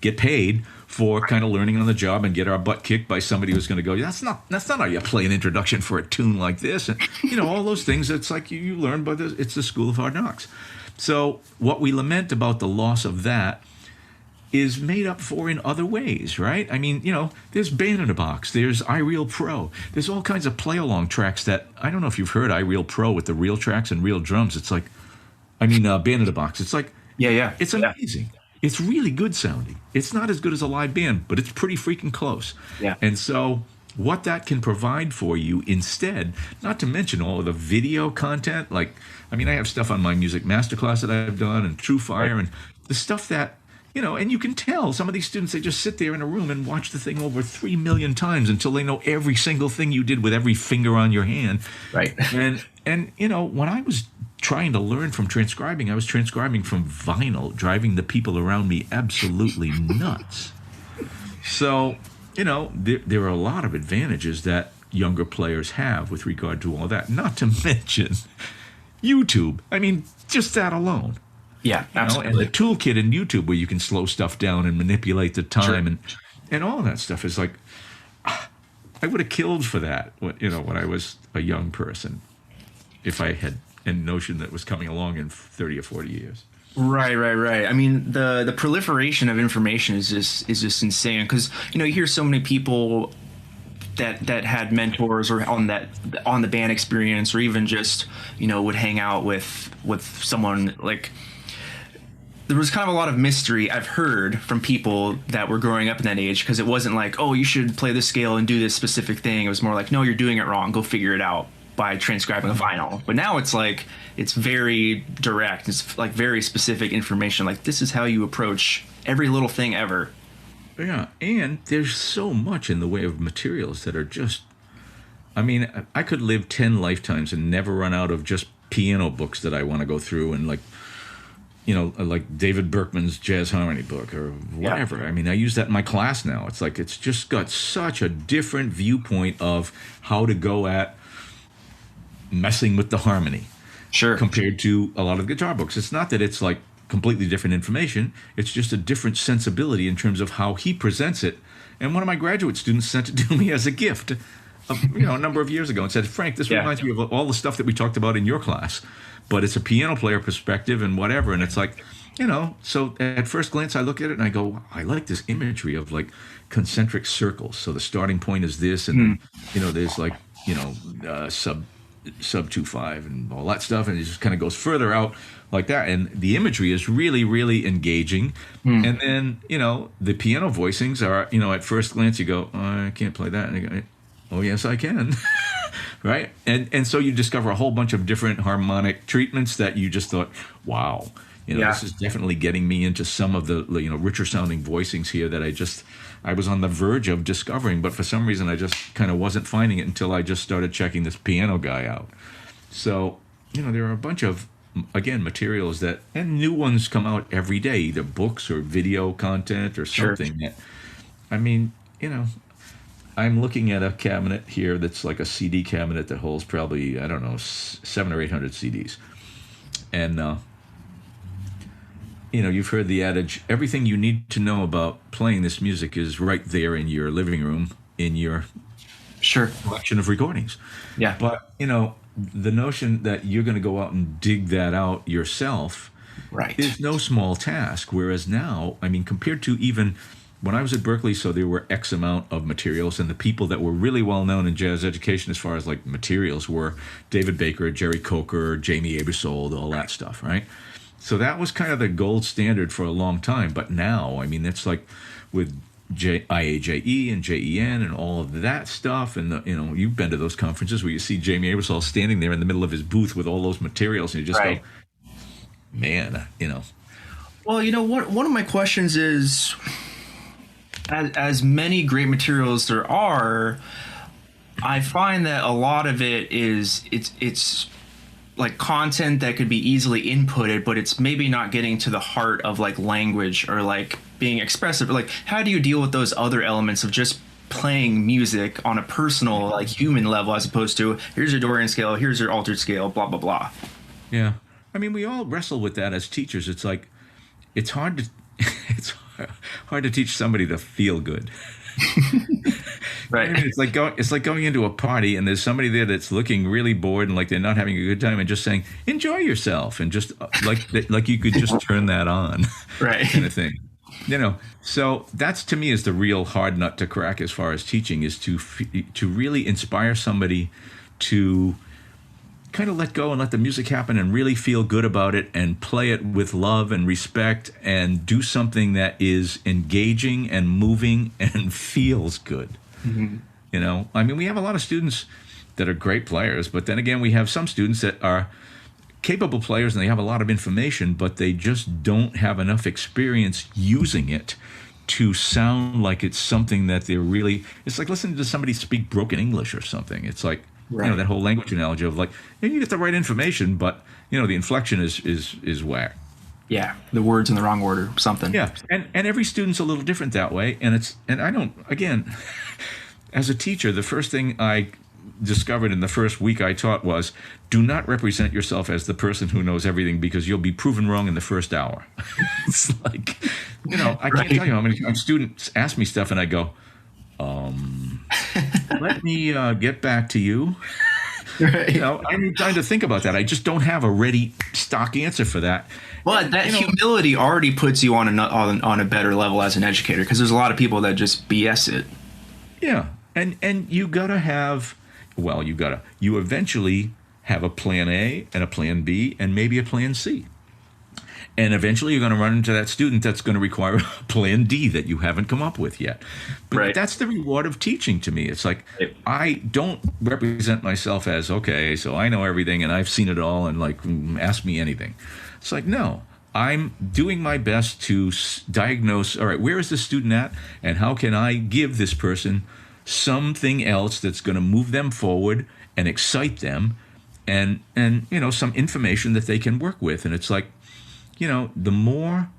get paid for kind of learning on the job and get our butt kicked by somebody who's going to go, that's not how you play an introduction for a tune like this. And, all those things, it's like you learn, but it's the school of hard knocks. So what we lament about the loss of that is made up for in other ways, right? I mean, there's Band in a Box, there's iReal Pro, there's all kinds of play-along tracks that, I don't know if you've heard iReal Pro with the real tracks and real drums. It's like, Band in a Box. It's like, it's amazing. It's really good sounding. It's not as good as a live band, but it's pretty freaking close. Yeah. And so what that can provide for you instead, not to mention all of the video content, like, I have stuff on my music masterclass that I've done and True Fire and the stuff that, and you can tell some of these students, they just sit there in a room and watch the thing over 3 million times until they know every single thing you did with every finger on your hand. Right. And when I was trying to learn from transcribing, I was transcribing from vinyl, driving the people around me absolutely nuts. So, there are a lot of advantages that younger players have with regard to all that, not to mention YouTube. Just that alone. Yeah, absolutely. And the toolkit in YouTube where you can slow stuff down and manipulate the time and all that stuff is like, I would have killed for that, when I was a young person, if I had a notion that was coming along in 30 or 40 years. Right. The proliferation of information is just insane, because you hear so many people that had mentors or on the band experience, or even just would hang out with someone. Like, there was kind of a lot of mystery I've heard from people that were growing up in that age, because it wasn't like, oh, you should play this scale and do this specific thing. It was more like, no, you're doing it wrong, go figure it out by transcribing a vinyl. But now it's like, it's very direct. It's like very specific information. Like, this is how you approach every little thing ever. Yeah, and there's so much in the way of materials that are just, I could live 10 lifetimes and never run out of just piano books that I want to go through, and like David Berkman's Jazz Harmony book or whatever. Yeah. I use that in my class now. It's like, it's just got such a different viewpoint of how to go at messing with the harmony. Sure. Compared to a lot of guitar books. It's not that it's like completely different information. It's just a different sensibility in terms of how he presents it. And one of my graduate students sent it to me as a gift, a number of years ago, and said, Frank, this reminds me of all the stuff that we talked about in your class, but it's a piano player perspective and whatever. And it's like, so at first glance I look at it and I go, I like this imagery of like concentric circles. So the starting point is this, and then, there's like, sub 2/5 and all that stuff, and it just kind of goes further out like that, and the imagery is really, really engaging. And then the piano voicings are, at first glance you go, oh, I can't play that, and you go, oh yes I can. Right? And so you discover a whole bunch of different harmonic treatments that you just thought, wow, Yeah. This is definitely getting me into some of the richer sounding voicings here that I was on the verge of discovering, but for some reason I just kind of wasn't finding it until I just started checking this piano guy out. So, there are a bunch of, again, materials and new ones come out every day, either books or video content or something. Sure. That, I mean, I'm looking at a cabinet here that's like a CD cabinet that holds probably, I don't know, 700 or 800 CDs. And, you've heard the adage, everything you need to know about playing this music is right there in your living room, in your collection of recordings. Yeah. But, the notion that you're going to go out and dig that out yourself is no small task. Whereas now, I mean, compared to even when I was at Berkeley, so there were X amount of materials, and the people that were really well known in jazz education as far as like materials were David Baker, Jerry Coker, Jamie Aebersold, all that stuff, right? So that was kind of the gold standard for a long time. But now, I mean, it's like with IAJE and JEN and all of that stuff, and you've been to those conferences where you see Jamie Aebersold standing there in the middle of his booth with all those materials, and you just go, man, Well, one of my questions is, as many great materials there are, I find that a lot of it is it's like content that could be easily inputted, but it's maybe not getting to the heart of like language or like being expressive. Like, how do you deal with those other elements of just playing music on a personal, like human level, as opposed to here's your Dorian scale, here's your altered scale, blah blah blah. Yeah, I mean, we all wrestle with that as teachers. It's like it's hard to it's hard to teach somebody to feel good. Right. I mean, it's like going into a party and there's somebody there that's looking really bored and like they're not having a good time, and just saying enjoy yourself, and just like you could just turn that on, right, kind of thing. So that's, to me, is the real hard nut to crack as far as teaching, is to really inspire somebody to kind of let go and let the music happen and really feel good about it and play it with love and respect and do something that is engaging and moving and feels good. Mm-hmm. I mean, we have a lot of students that are great players, but then again, we have some students that are capable players and they have a lot of information, but they just don't have enough experience using it to sound like it's something that they're really. It's like listening to somebody speak broken English or something. It's like, that whole language analogy of like, you get the right information, but the inflection is whack. Yeah, the words in the wrong order, something. Yeah, and every student's a little different that way, and I don't, again, as a teacher, the first thing I discovered in the first week I taught was, do not represent yourself as the person who knows everything, because you'll be proven wrong in the first hour. It's like, I can't tell you how many students ask me stuff and I go, let me get back to you. Right. I need time to think about that. I just don't have a ready stock answer for that. Well, that humility already puts you on a better level as an educator, because there's a lot of people that just BS it. Yeah, and you gotta have, you eventually have a plan A and a plan B and maybe a plan C. And eventually you're going to run into that student that's going to require a plan D that you haven't come up with yet. But that's the reward of teaching to me. It's like, I don't represent myself as, okay, so I know everything and I've seen it all and like, ask me anything. It's like, no, I'm doing my best to diagnose, all right, where is this student at, and how can I give this person something else that's going to move them forward and excite them, and some information that they can work with. And it's like, the more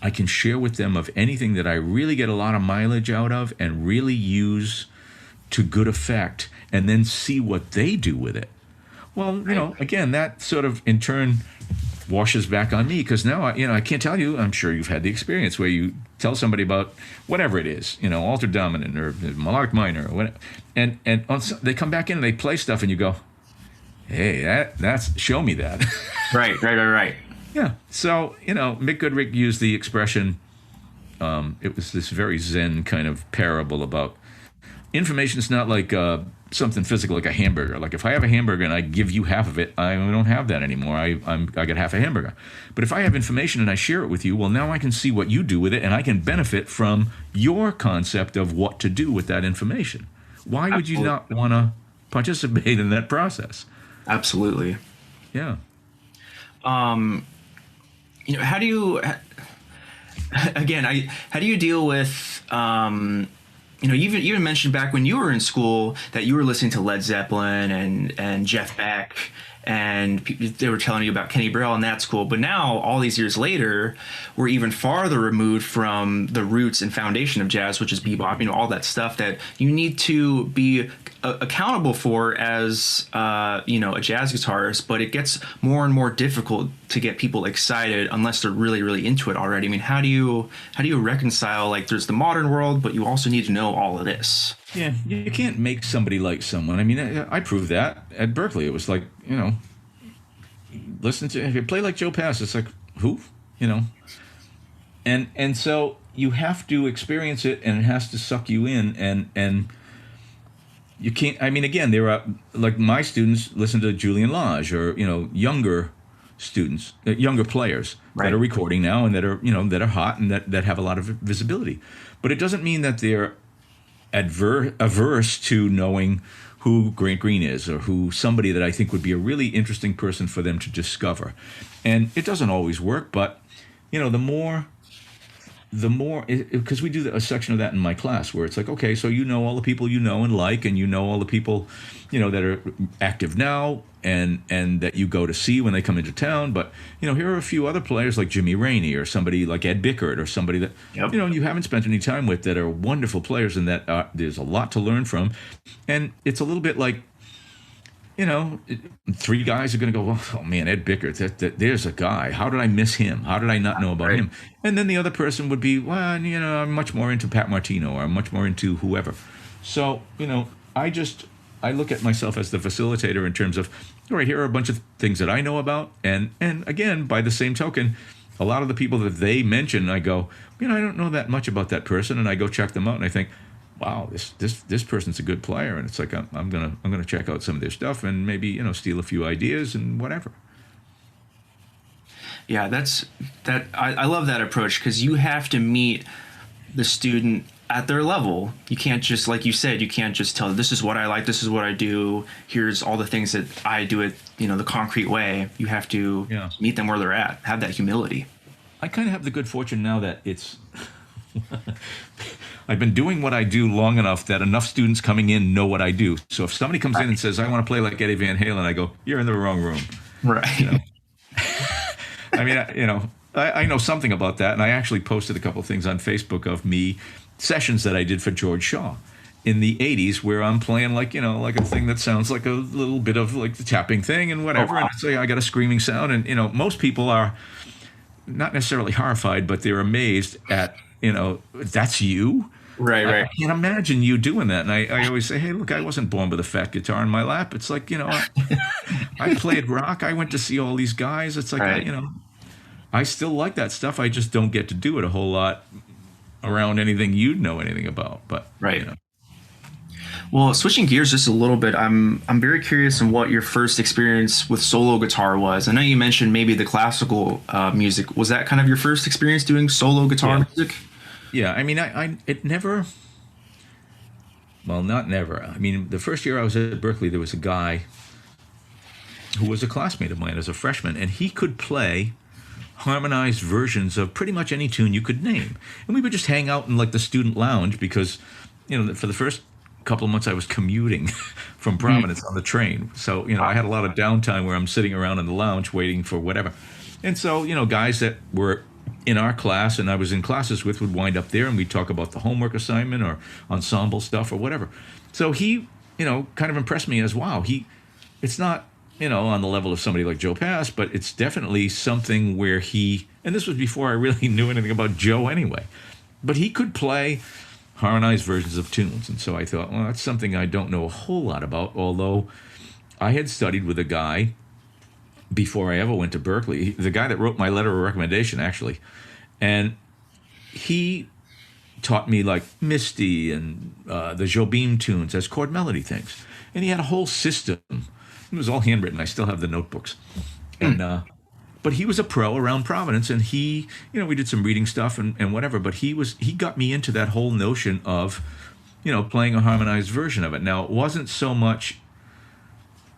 I can share with them of anything that I really get a lot of mileage out of and really use to good effect, and then see what they do with it. Well, again, that sort of in turn washes back on me, because now I can't tell you. I'm sure you've had the experience where you tell somebody about whatever it is, altered dominant or melodic minor, or whatever, and they come back in and they play stuff, and you go, hey, that's show me that. Right. Yeah. So, Mick Goodrick used the expression, it was this very Zen kind of parable about information is not like something physical, like a hamburger. Like if I have a hamburger and I give you half of it, I don't have that anymore. I get half a hamburger. But if I have information and I share it with you, well, now I can see what you do with it, and I can benefit from your concept of what to do with that information. Why would you not want to participate in that process? Absolutely. Yeah. how do you again, how do you deal with you even mentioned back when you were in school that you were listening to Led Zeppelin and Jeff Beck, and they were telling you about Kenny Burrell, and that's cool. But now, all these years later, we're even farther removed from the roots and foundation of jazz, which is bebop, all that stuff that you need to be accountable for as a jazz guitarist. But it gets more and more difficult to get people excited unless they're really, really into it already. I mean, how do you reconcile, like, there's the modern world, but you also need to know all of this? Yeah, you can't make somebody like someone. I mean, I proved that at Berkeley. It was like, listen to, if you play like Joe Pass, it's like, who? And so you have to experience it, and it has to suck you in, and you can't. I mean, again, there are, like, my students listen to Julian Lage, or younger students, younger players that are recording now and that are that are hot and that have a lot of visibility. But it doesn't mean that they're averse to knowing who Grant Green is, or who somebody that I think would be a really interesting person for them to discover. And it doesn't always work, but the more, because we do a section of that in my class where it's like, okay, so all the people you know and like, and all the people that are active now and that you go to see when they come into town. But here are a few other players like Jimmy Rainey, or somebody like Ed Bickert, or somebody that you haven't spent any time with, that are wonderful players, and that there's a lot to learn from. And it's a little bit like, three guys are going to go, oh man, Ed Bickert, there's a guy. How did I miss him? How did I not know about him? And then the other person would be, well, I'm much more into Pat Martino, or I'm much more into whoever. So, I look at myself as the facilitator in terms of, all right, here are a bunch of things that I know about. And again, by the same token, a lot of the people that they mention, I go, I don't know that much about that person. And I go check them out, and I think, wow, this person's a good player, and it's like I'm gonna check out some of their stuff, and maybe steal a few ideas and whatever. Yeah, I love that approach, because you have to meet the student at their level. You can't just, like you said, you can't just tell, this is what I like, this is what I do, here's all the things that I do it the concrete way. You have to meet them where they're at, have that humility. I kind of have the good fortune now that it's I've been doing what I do long enough that enough students coming in know what I do. So if somebody comes in and says, I want to play like Eddie Van Halen, I go, you're in the wrong room. Right. I mean, I know something about that. And I actually posted a couple of things on Facebook of me, sessions that I did for George Shaw in the 80s, where I'm playing like a thing that sounds like a little bit of like the tapping thing and whatever. Oh, wow. And I got a screaming sound. And, most people are not necessarily horrified, but they're amazed at, that's you. Right. I can't imagine you doing that. And I always say, hey, look, I wasn't born with a fat guitar in my lap. It's like, I played rock. I went to see all these guys. It's like, I still like that stuff. I just don't get to do it a whole lot around anything you'd know anything about. But right. Well, switching gears just a little bit, I'm very curious on what your first experience with solo guitar was. I know you mentioned maybe the classical music. Was that kind of your first experience doing solo guitar music? Yeah, I mean, it never, well, not never. I mean, the first year I was at Berkeley, there was a guy who was a classmate of mine as a freshman, and he could play harmonized versions of pretty much any tune you could name. And we would just hang out in like the student lounge because, for the first couple of months I was commuting from Providence on the train. So, I had a lot of downtime where I'm sitting around in the lounge waiting for whatever. And so, guys that were in our class and I was in classes with would wind up there, and we'd talk about the homework assignment or ensemble stuff or whatever. So he, kind of impressed me as, wow, it's not, on the level of somebody like Joe Pass, but it's definitely something where and this was before I really knew anything about Joe anyway, but he could play harmonized versions of tunes. And so I thought, well, that's something I don't know a whole lot about, although I had studied with a guy before I ever went to Berkeley, the guy that wrote my letter of recommendation, actually. And he taught me like Misty and the Jobim tunes as chord melody things. And he had a whole system. It was all handwritten. I still have the notebooks. And but he was a pro around Providence, and he, we did some reading stuff and whatever, but he got me into that whole notion of, playing a harmonized version of it. Now, it wasn't so much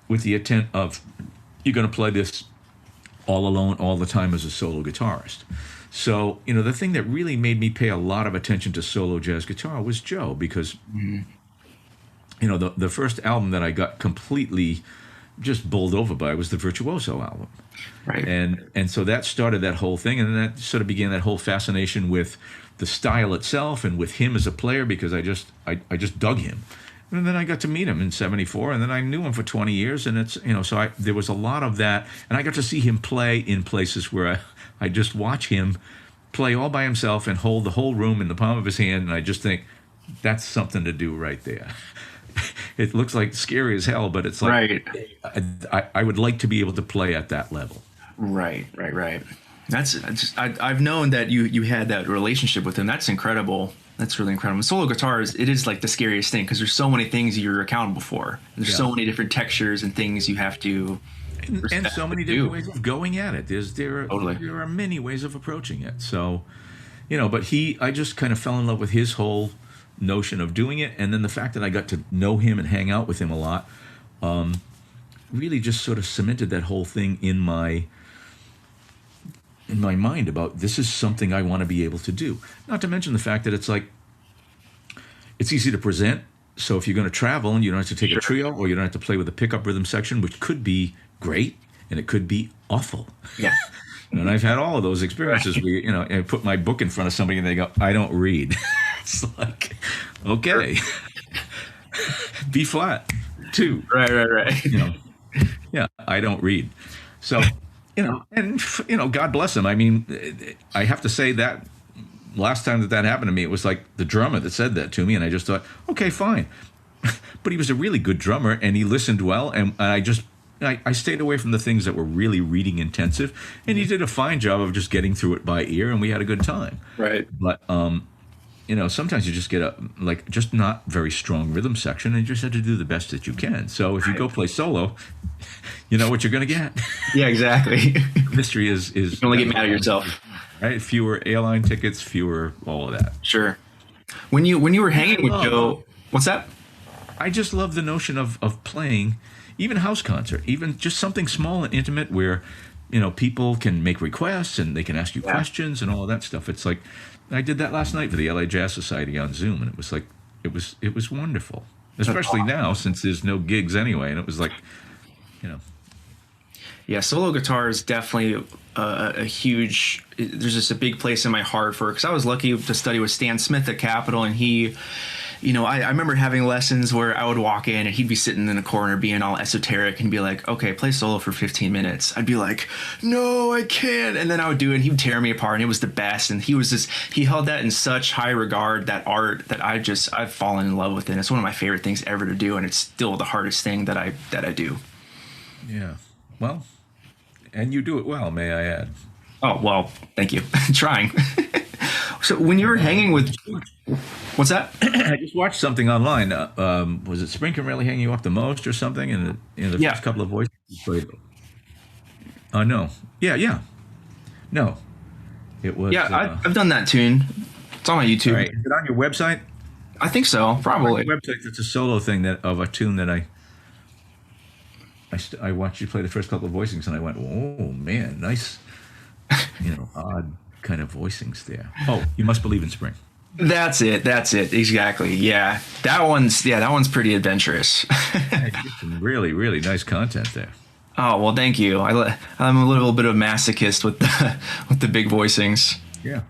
with the intent of, you're going to play this all alone all the time as a solo guitarist. So, the thing that really made me pay a lot of attention to solo jazz guitar was Joe, because, the first album that I got completely just bowled over by was the Virtuoso album. Right. And so that started that whole thing, and then that sort of began that whole fascination with the style itself and with him as a player, because I just dug him. And then I got to meet him in '74, and then I knew him for 20 years, and it's, so there was a lot of that, and I got to see him play in places where I just watch him play all by himself and hold the whole room in the palm of his hand, and I just think, that's something to do right there. It looks like scary as hell, but it's like, right. I would like to be able to play at that level. Right. I've known that you had that relationship with him. That's incredible. That's really incredible. Solo guitars, it is like the scariest thing, because there's so many things you're accountable for. There's so many different textures and things you have to and so many different ways of going at it. There are many ways of approaching it. So, but I just kind of fell in love with his whole notion of doing it, and then the fact that I got to know him and hang out with him a lot really just sort of cemented that whole thing in my mind about, this is something I want to be able to do. Not to mention the fact that it's easy to present. So if you're going to travel and you don't have to take a trio, or you don't have to play with a pickup rhythm section, which could be great and it could be awful. Yeah. And I've had all of those experiences where, I put my book in front of somebody and they go, I don't read. It's like, okay. B flat, 2. Right. Yeah, I don't read. So, and God bless him. I mean, I have to say that last time that happened to me, it was like the drummer that said that to me, and I just thought, okay, fine. But he was a really good drummer, and he listened well, and I stayed away from the things that were really reading intensive, and he did a fine job of just getting through it by ear, and we had a good time. Right. But sometimes you just get just not very strong rhythm section, and you just have to do the best that you can. So if you go play solo, you know what you're going to get. Yeah, exactly. The mystery is you can only get mad at yourself. Right? Fewer airline tickets, fewer all of that. Sure. When you were hanging with Joe, what's that? I just love the notion of playing, even house concert, even just something small and intimate where, people can make requests and they can ask you questions and all of that stuff. It's like, I did that last night for the LA Jazz Society on Zoom, and it was like, it was wonderful, especially now since there's no gigs anyway. And it was like, Yeah, solo guitar is definitely a huge. There's just a big place in my heart for it, because I was lucky to study with Stan Smith at Capitol, and he. I remember having lessons where I would walk in and he'd be sitting in a corner being all esoteric and be like, okay, play solo for 15 minutes. I'd be like, no, I can't. And then I would do it and he would tear me apart, and it was the best. And he held that in such high regard, that art, that I've fallen in love with it. It's one of my favorite things ever to do. And it's still the hardest thing that I do. Yeah. Well, and you do it well, may I add. Oh, well, thank you. Trying. So when you were hanging with, what's that? I just watched something online. Was it Spring Can Really Hang You Up the Most or something? And the first couple of voices played. No. Yeah. No. It was. Yeah, I've done that tune. It's on my YouTube. Right. Is it on your website? I think so. Probably. On your website, it's a solo thing of a tune that I watched you play the first couple of voicings, and I went, oh man, nice, odd kind of voicings there. Oh, You Must Believe in Spring. That's it. Exactly. Yeah. That one's pretty adventurous. Some really, really nice content there. Oh, well, thank you. I'm a little bit of a masochist with the big voicings. Yeah.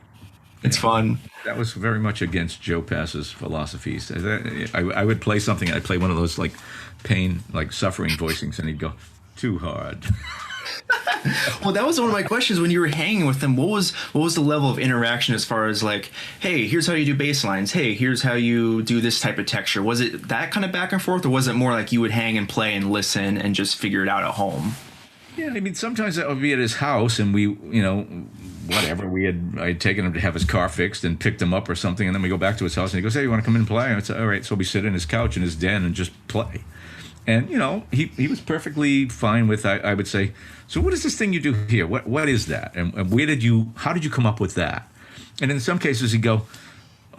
It's fun. That was very much against Joe Pass's philosophies. I would play something, I'd play one of those like pain, like suffering voicings, and he'd go, too hard. Well, that was one of my questions when you were hanging with them. What was the level of interaction as far as like, hey, here's how you do bass lines. Hey, here's how you do this type of texture. Was it that kind of back and forth, or was it more like you would hang and play and listen and just figure it out at home? Yeah, I mean, sometimes that would be at his house, and we, whatever, I'd taken him to have his car fixed and picked him up or something, and then we go back to his house, and he goes, hey, you want to come in and play? And I'd say, all right. So we sit in his couch in his den and just play. And, he was perfectly fine with, I would say, so what is this thing you do here? What is that? And how did you come up with that? And in some cases he'd go,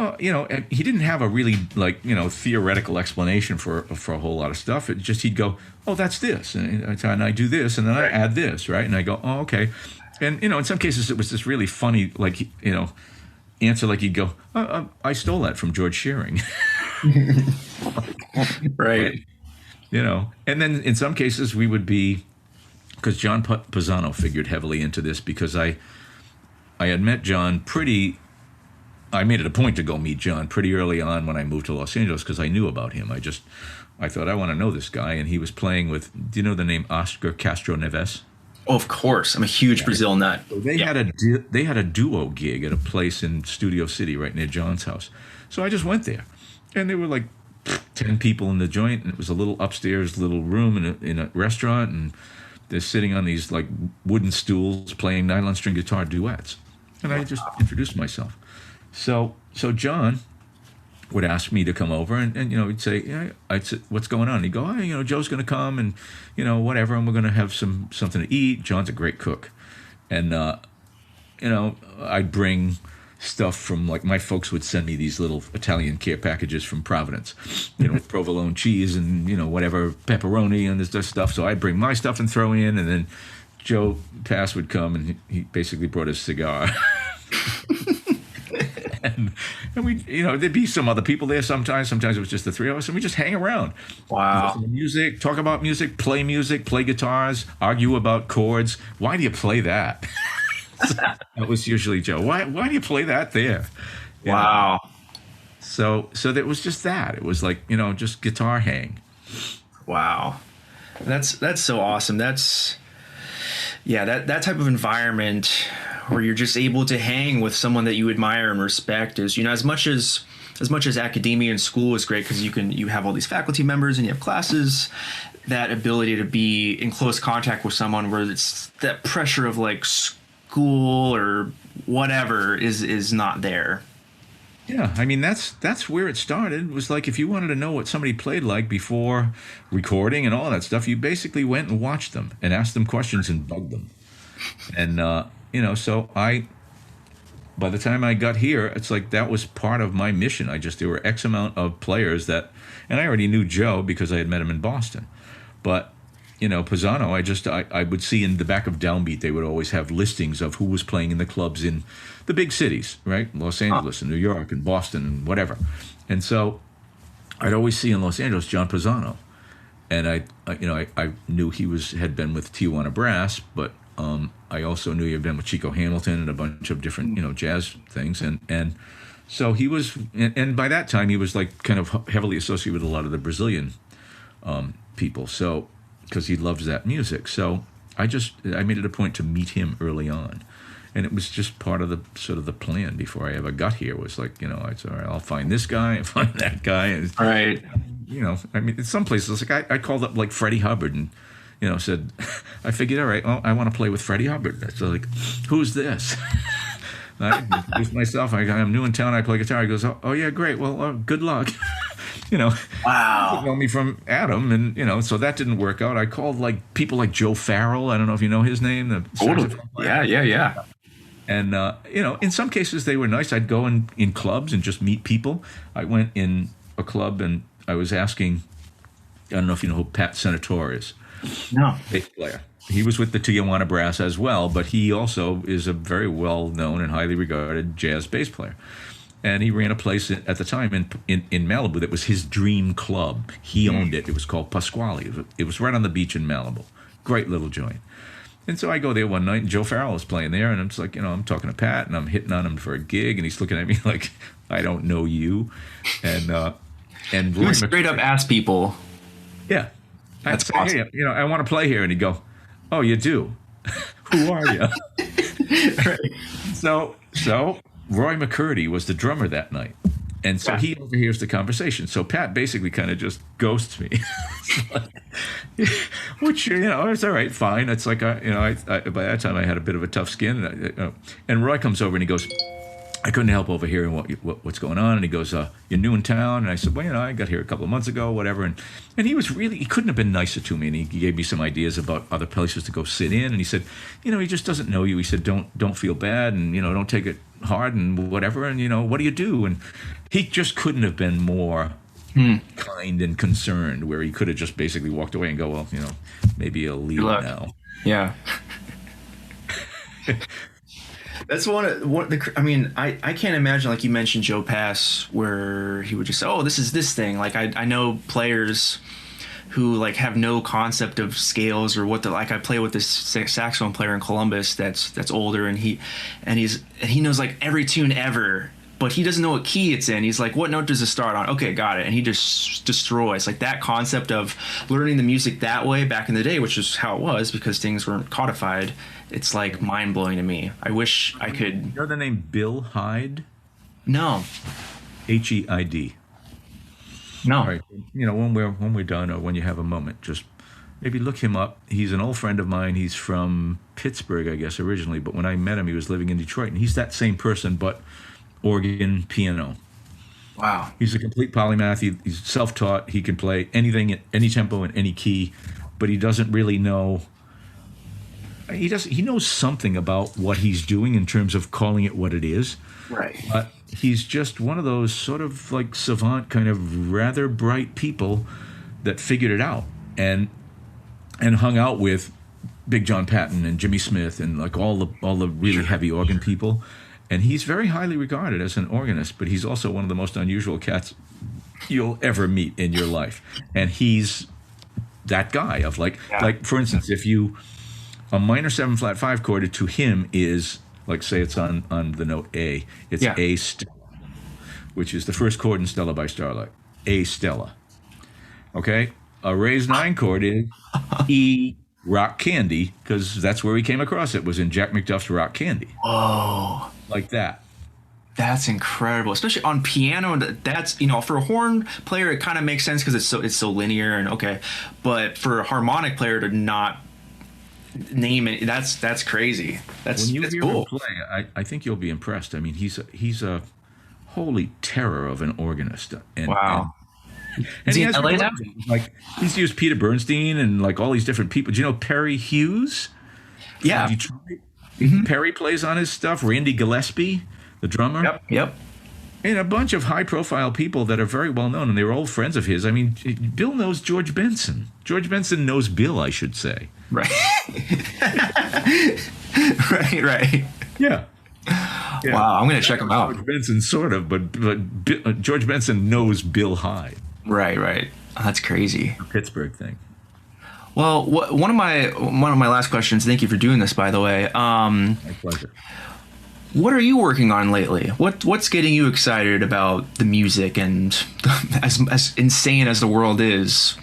and he didn't have a really theoretical explanation for a whole lot of stuff. It just he'd go, oh, that's this, and I do this, and then I add this, right? And I go, oh, okay. And in some cases it was this really funny, answer, like he'd go, I stole that from George Shearing. Right. And then in some cases we would be, because John Pisano figured heavily into this, because I had met John I made it a point to go meet John pretty early on when I moved to Los Angeles, because I knew about him. I thought, I want to know this guy. And he was playing with, do you know the name Oscar Castro Neves? Oh, of course. I'm a huge Brazil nut. So they had a duo gig at a place in Studio City right near John's house. So I just went there. And there were like 10 people in the joint, and it was a little upstairs little room in a restaurant, and they're sitting on these like wooden stools playing nylon string guitar duets. And I just introduced myself. So John would ask me to come over, and he'd say, yeah, I'd say, what's going on? And he'd go, oh, Joe's going to come, and whatever, and we're going to have something to eat. John's a great cook, and I'd bring stuff from, like, my folks would send me these little Italian care packages from Providence, provolone cheese and whatever, pepperoni and this stuff. So I'd bring my stuff and throw in, and then Joe Pass would come, and he basically brought his cigar. And we, there'd be some other people there sometimes. Sometimes it was just the three of us, and we just hang around. Wow. Listen to music, talk about music, play guitars, argue about chords. Why do you play that? That was usually Joe. Why do you play that there? Wow. So there was just that. It was like, just guitar hang. Wow. That's so awesome. That type of environment where you're just able to hang with someone that you admire and respect is, as much as academia and school is great, because you have all these faculty members and you have classes, that ability to be in close contact with someone where it's that pressure of like school or whatever is not there. Yeah, I mean, that's where it started. It was like, if you wanted to know what somebody played like before recording and all that stuff, you basically went and watched them and asked them questions and bugged them. And so by the time I got here, it's like that was part of my mission. There were X amount of players and I already knew Joe because I had met him in Boston. But, Pisano, I would see in the back of Downbeat, they would always have listings of who was playing in the clubs in the big cities, right? Los Angeles and New York and Boston and whatever. And so I'd always see in Los Angeles John Pisano. And I knew he had been with Tijuana Brass, but I also knew he had been with Chico Hamilton and a bunch of different, jazz things. And so he was, and by that time he was like kind of heavily associated with a lot of the Brazilian people. So, because he loves that music. So I made it a point to meet him early on. And it was just part of the sort of the plan before I ever got here, was like, I said, all right, I'll find this guy and find that guy. And, right. I mean, in some places, like I called up like Freddie Hubbard and, said, I figured, all right, well, I want to play with Freddie Hubbard. So like, who's this? I introduced myself. I'm new in town. I play guitar. He goes, oh yeah, great. Well, good luck. Wow. You know me from Adam, and so that didn't work out. I called like people like Joe Farrell. I don't know if you know his name. Yeah. And in some cases they were nice. I'd go in clubs and just meet people. I went in a club and I was asking, I don't know if you know who Pat Senator is. No. Bass player. He was with the Tijuana Brass as well, but he also is a very well-known and highly regarded jazz bass player. And he ran a place at the time in Malibu that was his dream club. He owned it. It was called Pasquale. It was right on the beach in Malibu. Great little joint. And so I go there one night, and Joe Farrell is playing there, and I'm just like, I'm talking to Pat, and I'm hitting on him for a gig, and he's looking at me like, I don't know you. And You would straight up ask people. Yeah. That's I'd say, awesome. hey, I want to play here. And he'd go, oh, you do? Who are you? Right. So Roy McCurdy was the drummer that night. And so he overhears the conversation. So Pat basically kind of just ghosts me. Which, it's all right, fine. It's like, I by that time I had a bit of a tough skin. And Roy comes over and he goes, I couldn't help overhearing what's going on. And he goes, you're new in town? And I said, well, I got here a couple of months ago, whatever. And he was he couldn't have been nicer to me. And he gave me some ideas about other places to go sit in. And he said, he just doesn't know you. He said, don't feel bad. And, don't take it hard and whatever. And, what do you do? And he just couldn't have been more kind and concerned, where he could have just basically walked away and go, well, maybe he'll leave now. Yeah. That's I can't imagine, like you mentioned Joe Pass, where he would just say, oh, this is this thing. Like I know players who like have no concept of scales or what I play with this saxophone player in Columbus that's older, and he knows like every tune ever, but he doesn't know what key it's in. He's like, what note does it start on? Okay, got it. And he just destroys. Like that concept of learning the music that way back in the day, which is how it was because things weren't codified. It's like mind blowing to me. I wish I could. You know the name Bill Hyde? No. H-E-I-D. No. All right. When we're done, or when you have a moment, just maybe look him up. He's an old friend of mine. He's from Pittsburgh, I guess, originally. But when I met him, he was living in Detroit, and he's that same person, but organ, piano. Wow. He's a complete polymath. He's self-taught. He can play anything at any tempo and any key, but he doesn't really know. He knows something about what he's doing in terms of calling it what it is. Right. But he's just one of those sort of like savant, kind of rather bright people that figured it out and hung out with Big John Patton and Jimmy Smith and like all the really heavy organ people. And he's very highly regarded as an organist, but he's also one of the most unusual cats you'll ever meet in your life. And he's that guy of like for instance, if a minor 7-flat-5 chord to him is like, say it's on the note A, it's A Stella, which is the first chord in Stella by Starlight. A Stella. Okay? A raised 9 chord is E Rock Candy, because that's where he came across it, was in Jack McDuff's Rock Candy. Whoa. Like that. That's incredible, especially on piano. That's for a horn player, it kind of makes sense because it's so linear and okay, but for a harmonic player to not name it, that's crazy. That's when you that's hear cool. him play, I think you'll be impressed. I mean, he's a holy terror of an organist. And, wow. And he has like he's used Peter Bernstein and like all these different people. Do you know Perry Hughes? Yeah. Detroit? Mm-hmm. Perry plays on his stuff. Randy Gillespie, the drummer. Yep. And a bunch of high-profile people that are very well known, and they were old friends of his. I mean, Bill knows George Benson. George Benson knows Bill, I should say. Right. right. Yeah. Wow, I'm going to check him out. George Benson, sort of, but George Benson knows Bill Hyde. Right. Oh, that's crazy. The Pittsburgh thing. Well, one of my last questions. Thank you for doing this, by the way. My pleasure. What are you working on lately? What's getting you excited about the music and as insane as the world is?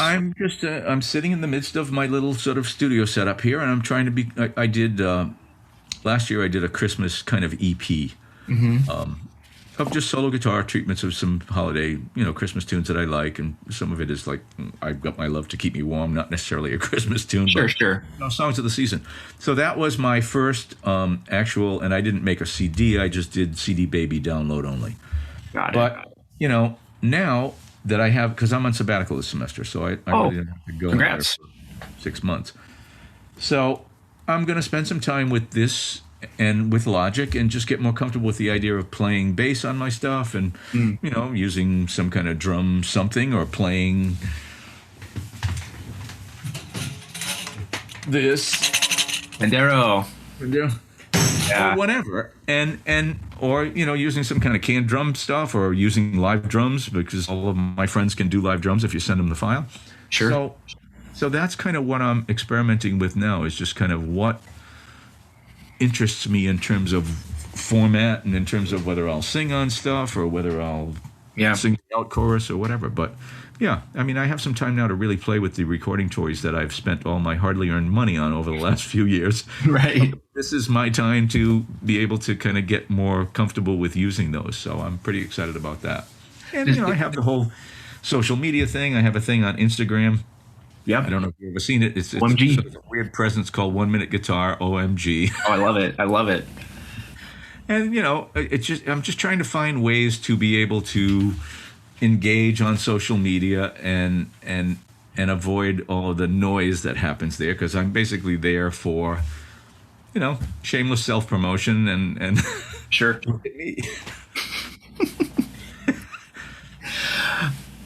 I'm just I'm sitting in the midst of my little sort of studio setup here, and I'm trying to be. I did last year. I did a Christmas kind of EP of just solo guitar treatments of some holiday, Christmas tunes that I like, and some of it is like I've Got My Love to Keep Me Warm, not necessarily a Christmas tune, sure. Songs of the season. So that was my first actual, and I didn't make a CD. I just did CD Baby download only. Got it. But now that I have, because I'm on sabbatical this semester, so I really didn't have to go there for 6 months. So I'm going to spend some time with this and with Logic and just get more comfortable with the idea of playing bass on my stuff and, using some kind of drum something or playing this. Bandero. Or whatever. Or using some kind of canned drum stuff or using live drums, because all of my friends can do live drums if you send them the file. Sure. So that's kind of what I'm experimenting with now, is just kind of what interests me in terms of format and in terms of whether I'll sing on stuff or whether I'll sing the out chorus or whatever. But yeah, I mean, I have some time now to really play with the recording toys that I've spent all my hardly earned money on over the last few years. Right. This is my time to be able to kind of get more comfortable with using those. So I'm pretty excited about that. And, I have the whole social media thing. I have a thing on Instagram. Yeah. I don't know if you've ever seen it. It's OMG. sort of a weird presence called 1 Minute Guitar, OMG. Oh, I love it. And, I'm just trying to find ways to be able to engage on social media and avoid all of the noise that happens there, because I'm basically there for, shameless self-promotion and Sure.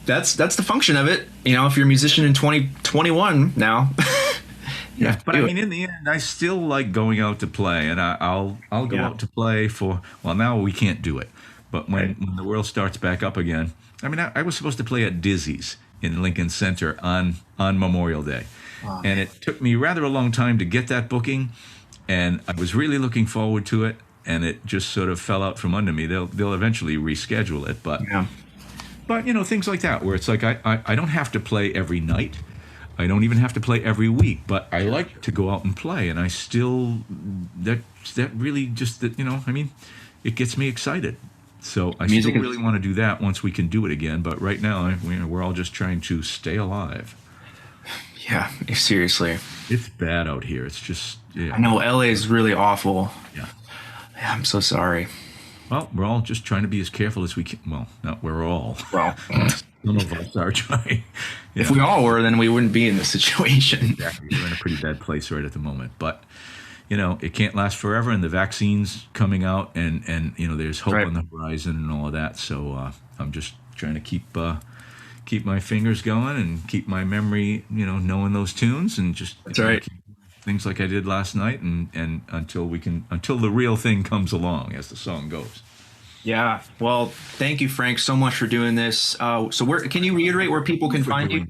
That's the function of it. You know, if you're a musician in 2021 now. Yeah, but I mean, in the end, I still like going out to play, and I'll go out to play for. Well, now we can't do it, but when the world starts back up again, I mean, I was supposed to play at Dizzy's in Lincoln Center on Memorial Day, and it took me rather a long time to get that booking, and I was really looking forward to it, and it just sort of fell out from under me. They'll eventually reschedule it, but you know, things like that where it's like I don't have to play every night. I don't even have to play every week, but I like to go out and play, and I still that really just that, you know, I mean, it gets me excited. So I still really want to do that once we can do it again. But right now, we're all just trying to stay alive. Yeah, seriously, it's bad out here. It's just I know LA is really awful. Yeah, I'm so sorry. Well, we're all just trying to be as careful as we can. Well, not we're all. Well, some of us are trying. Yeah. If we all were, then we wouldn't be in this situation. Exactly. We're in a pretty bad place right at the moment. But, you know, it can't last forever, and the vaccine's coming out, and you know, there's hope on the horizon and all of that. So I'm just trying to keep my fingers going and keep my memory, you know, knowing those tunes, and just keep things like I did last night, and until the real thing comes along, as the song goes. Yeah. Well, thank you, Frank, so much for doing this. So can you reiterate where people can find you?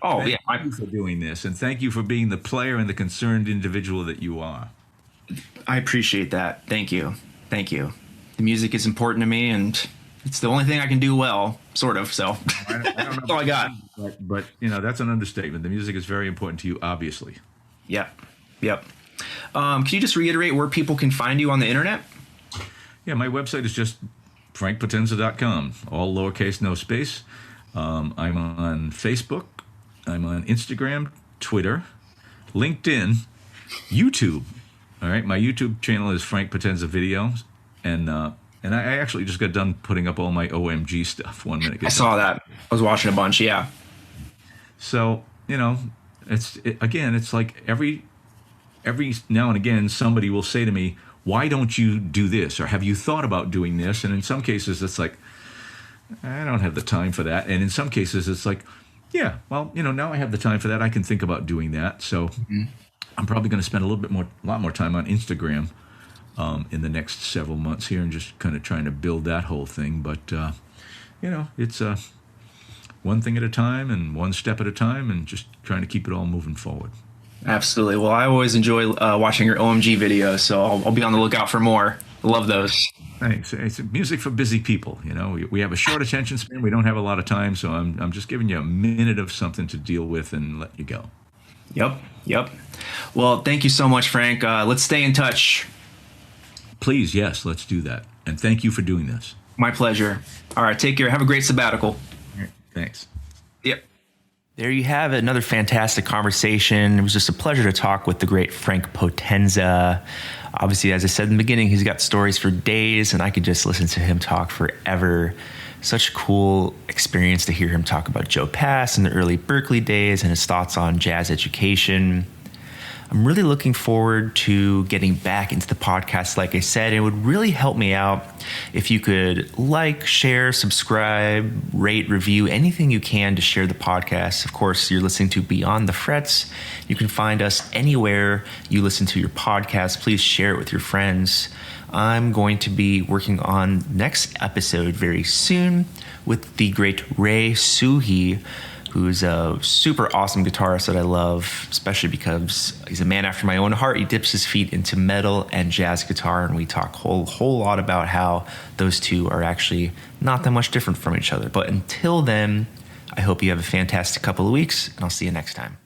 Thank you for doing this, and thank you for being the player and the concerned individual that you are. I appreciate that. Thank you. Thank you. The music is important to me, and it's the only thing I can do well, sort of. So I don't know that's all I got. But you know, that's an understatement. The music is very important to you, obviously. Yep. Can you just reiterate where people can find you on the internet? Yeah, my website is just frankpotenza.com, all lowercase, no space. I'm on Facebook. I'm on Instagram, Twitter, LinkedIn, YouTube. All right, my YouTube channel is Frank Potenza Videos, and I actually just got done putting up all my OMG stuff 1 minute ago. I saw that. I was watching a bunch. Yeah. So you know, it's like every now and again somebody will say to me, why don't you do this? Or have you thought about doing this? And in some cases, it's like, I don't have the time for that. And in some cases, it's like, yeah, well, you know, now I have the time for that. I can think about doing that. So I'm probably going to spend a lot more time on Instagram in the next several months here, and just kind of trying to build that whole thing. But, you know, it's one thing at a time and one step at a time, and just trying to keep it all moving forward. Absolutely. Well, I always enjoy watching your OMG videos, so I'll be on the lookout for more. Love those. Thanks. It's music for busy people. You know, we have a short attention span. We don't have a lot of time, so I'm just giving you a minute of something to deal with and let you go. Yep. Well, thank you so much, Frank. Let's stay in touch. Please, yes, let's do that. And thank you for doing this. My pleasure. All right, take care. Have a great sabbatical. All right, thanks. Yep. There you have it, another fantastic conversation. It was just a pleasure to talk with the great Frank Potenza. Obviously, as I said in the beginning, he's got stories for days, and I could just listen to him talk forever. Such a cool experience to hear him talk about Joe Pass and the early Berkeley days and his thoughts on jazz education. I'm really looking forward to getting back into the podcast. Like I said, it would really help me out if you could like, share, subscribe, rate, review, anything you can to share the podcast. Of course, you're listening to Beyond the Frets. You can find us anywhere you listen to your podcast. Please share it with your friends. I'm going to be working on next episode very soon with the great Ray Suhi, who's a super awesome guitarist that I love, especially because he's a man after my own heart. He dips his feet into metal and jazz guitar, and we talk a whole lot about how those two are actually not that much different from each other. But until then, I hope you have a fantastic couple of weeks, and I'll see you next time.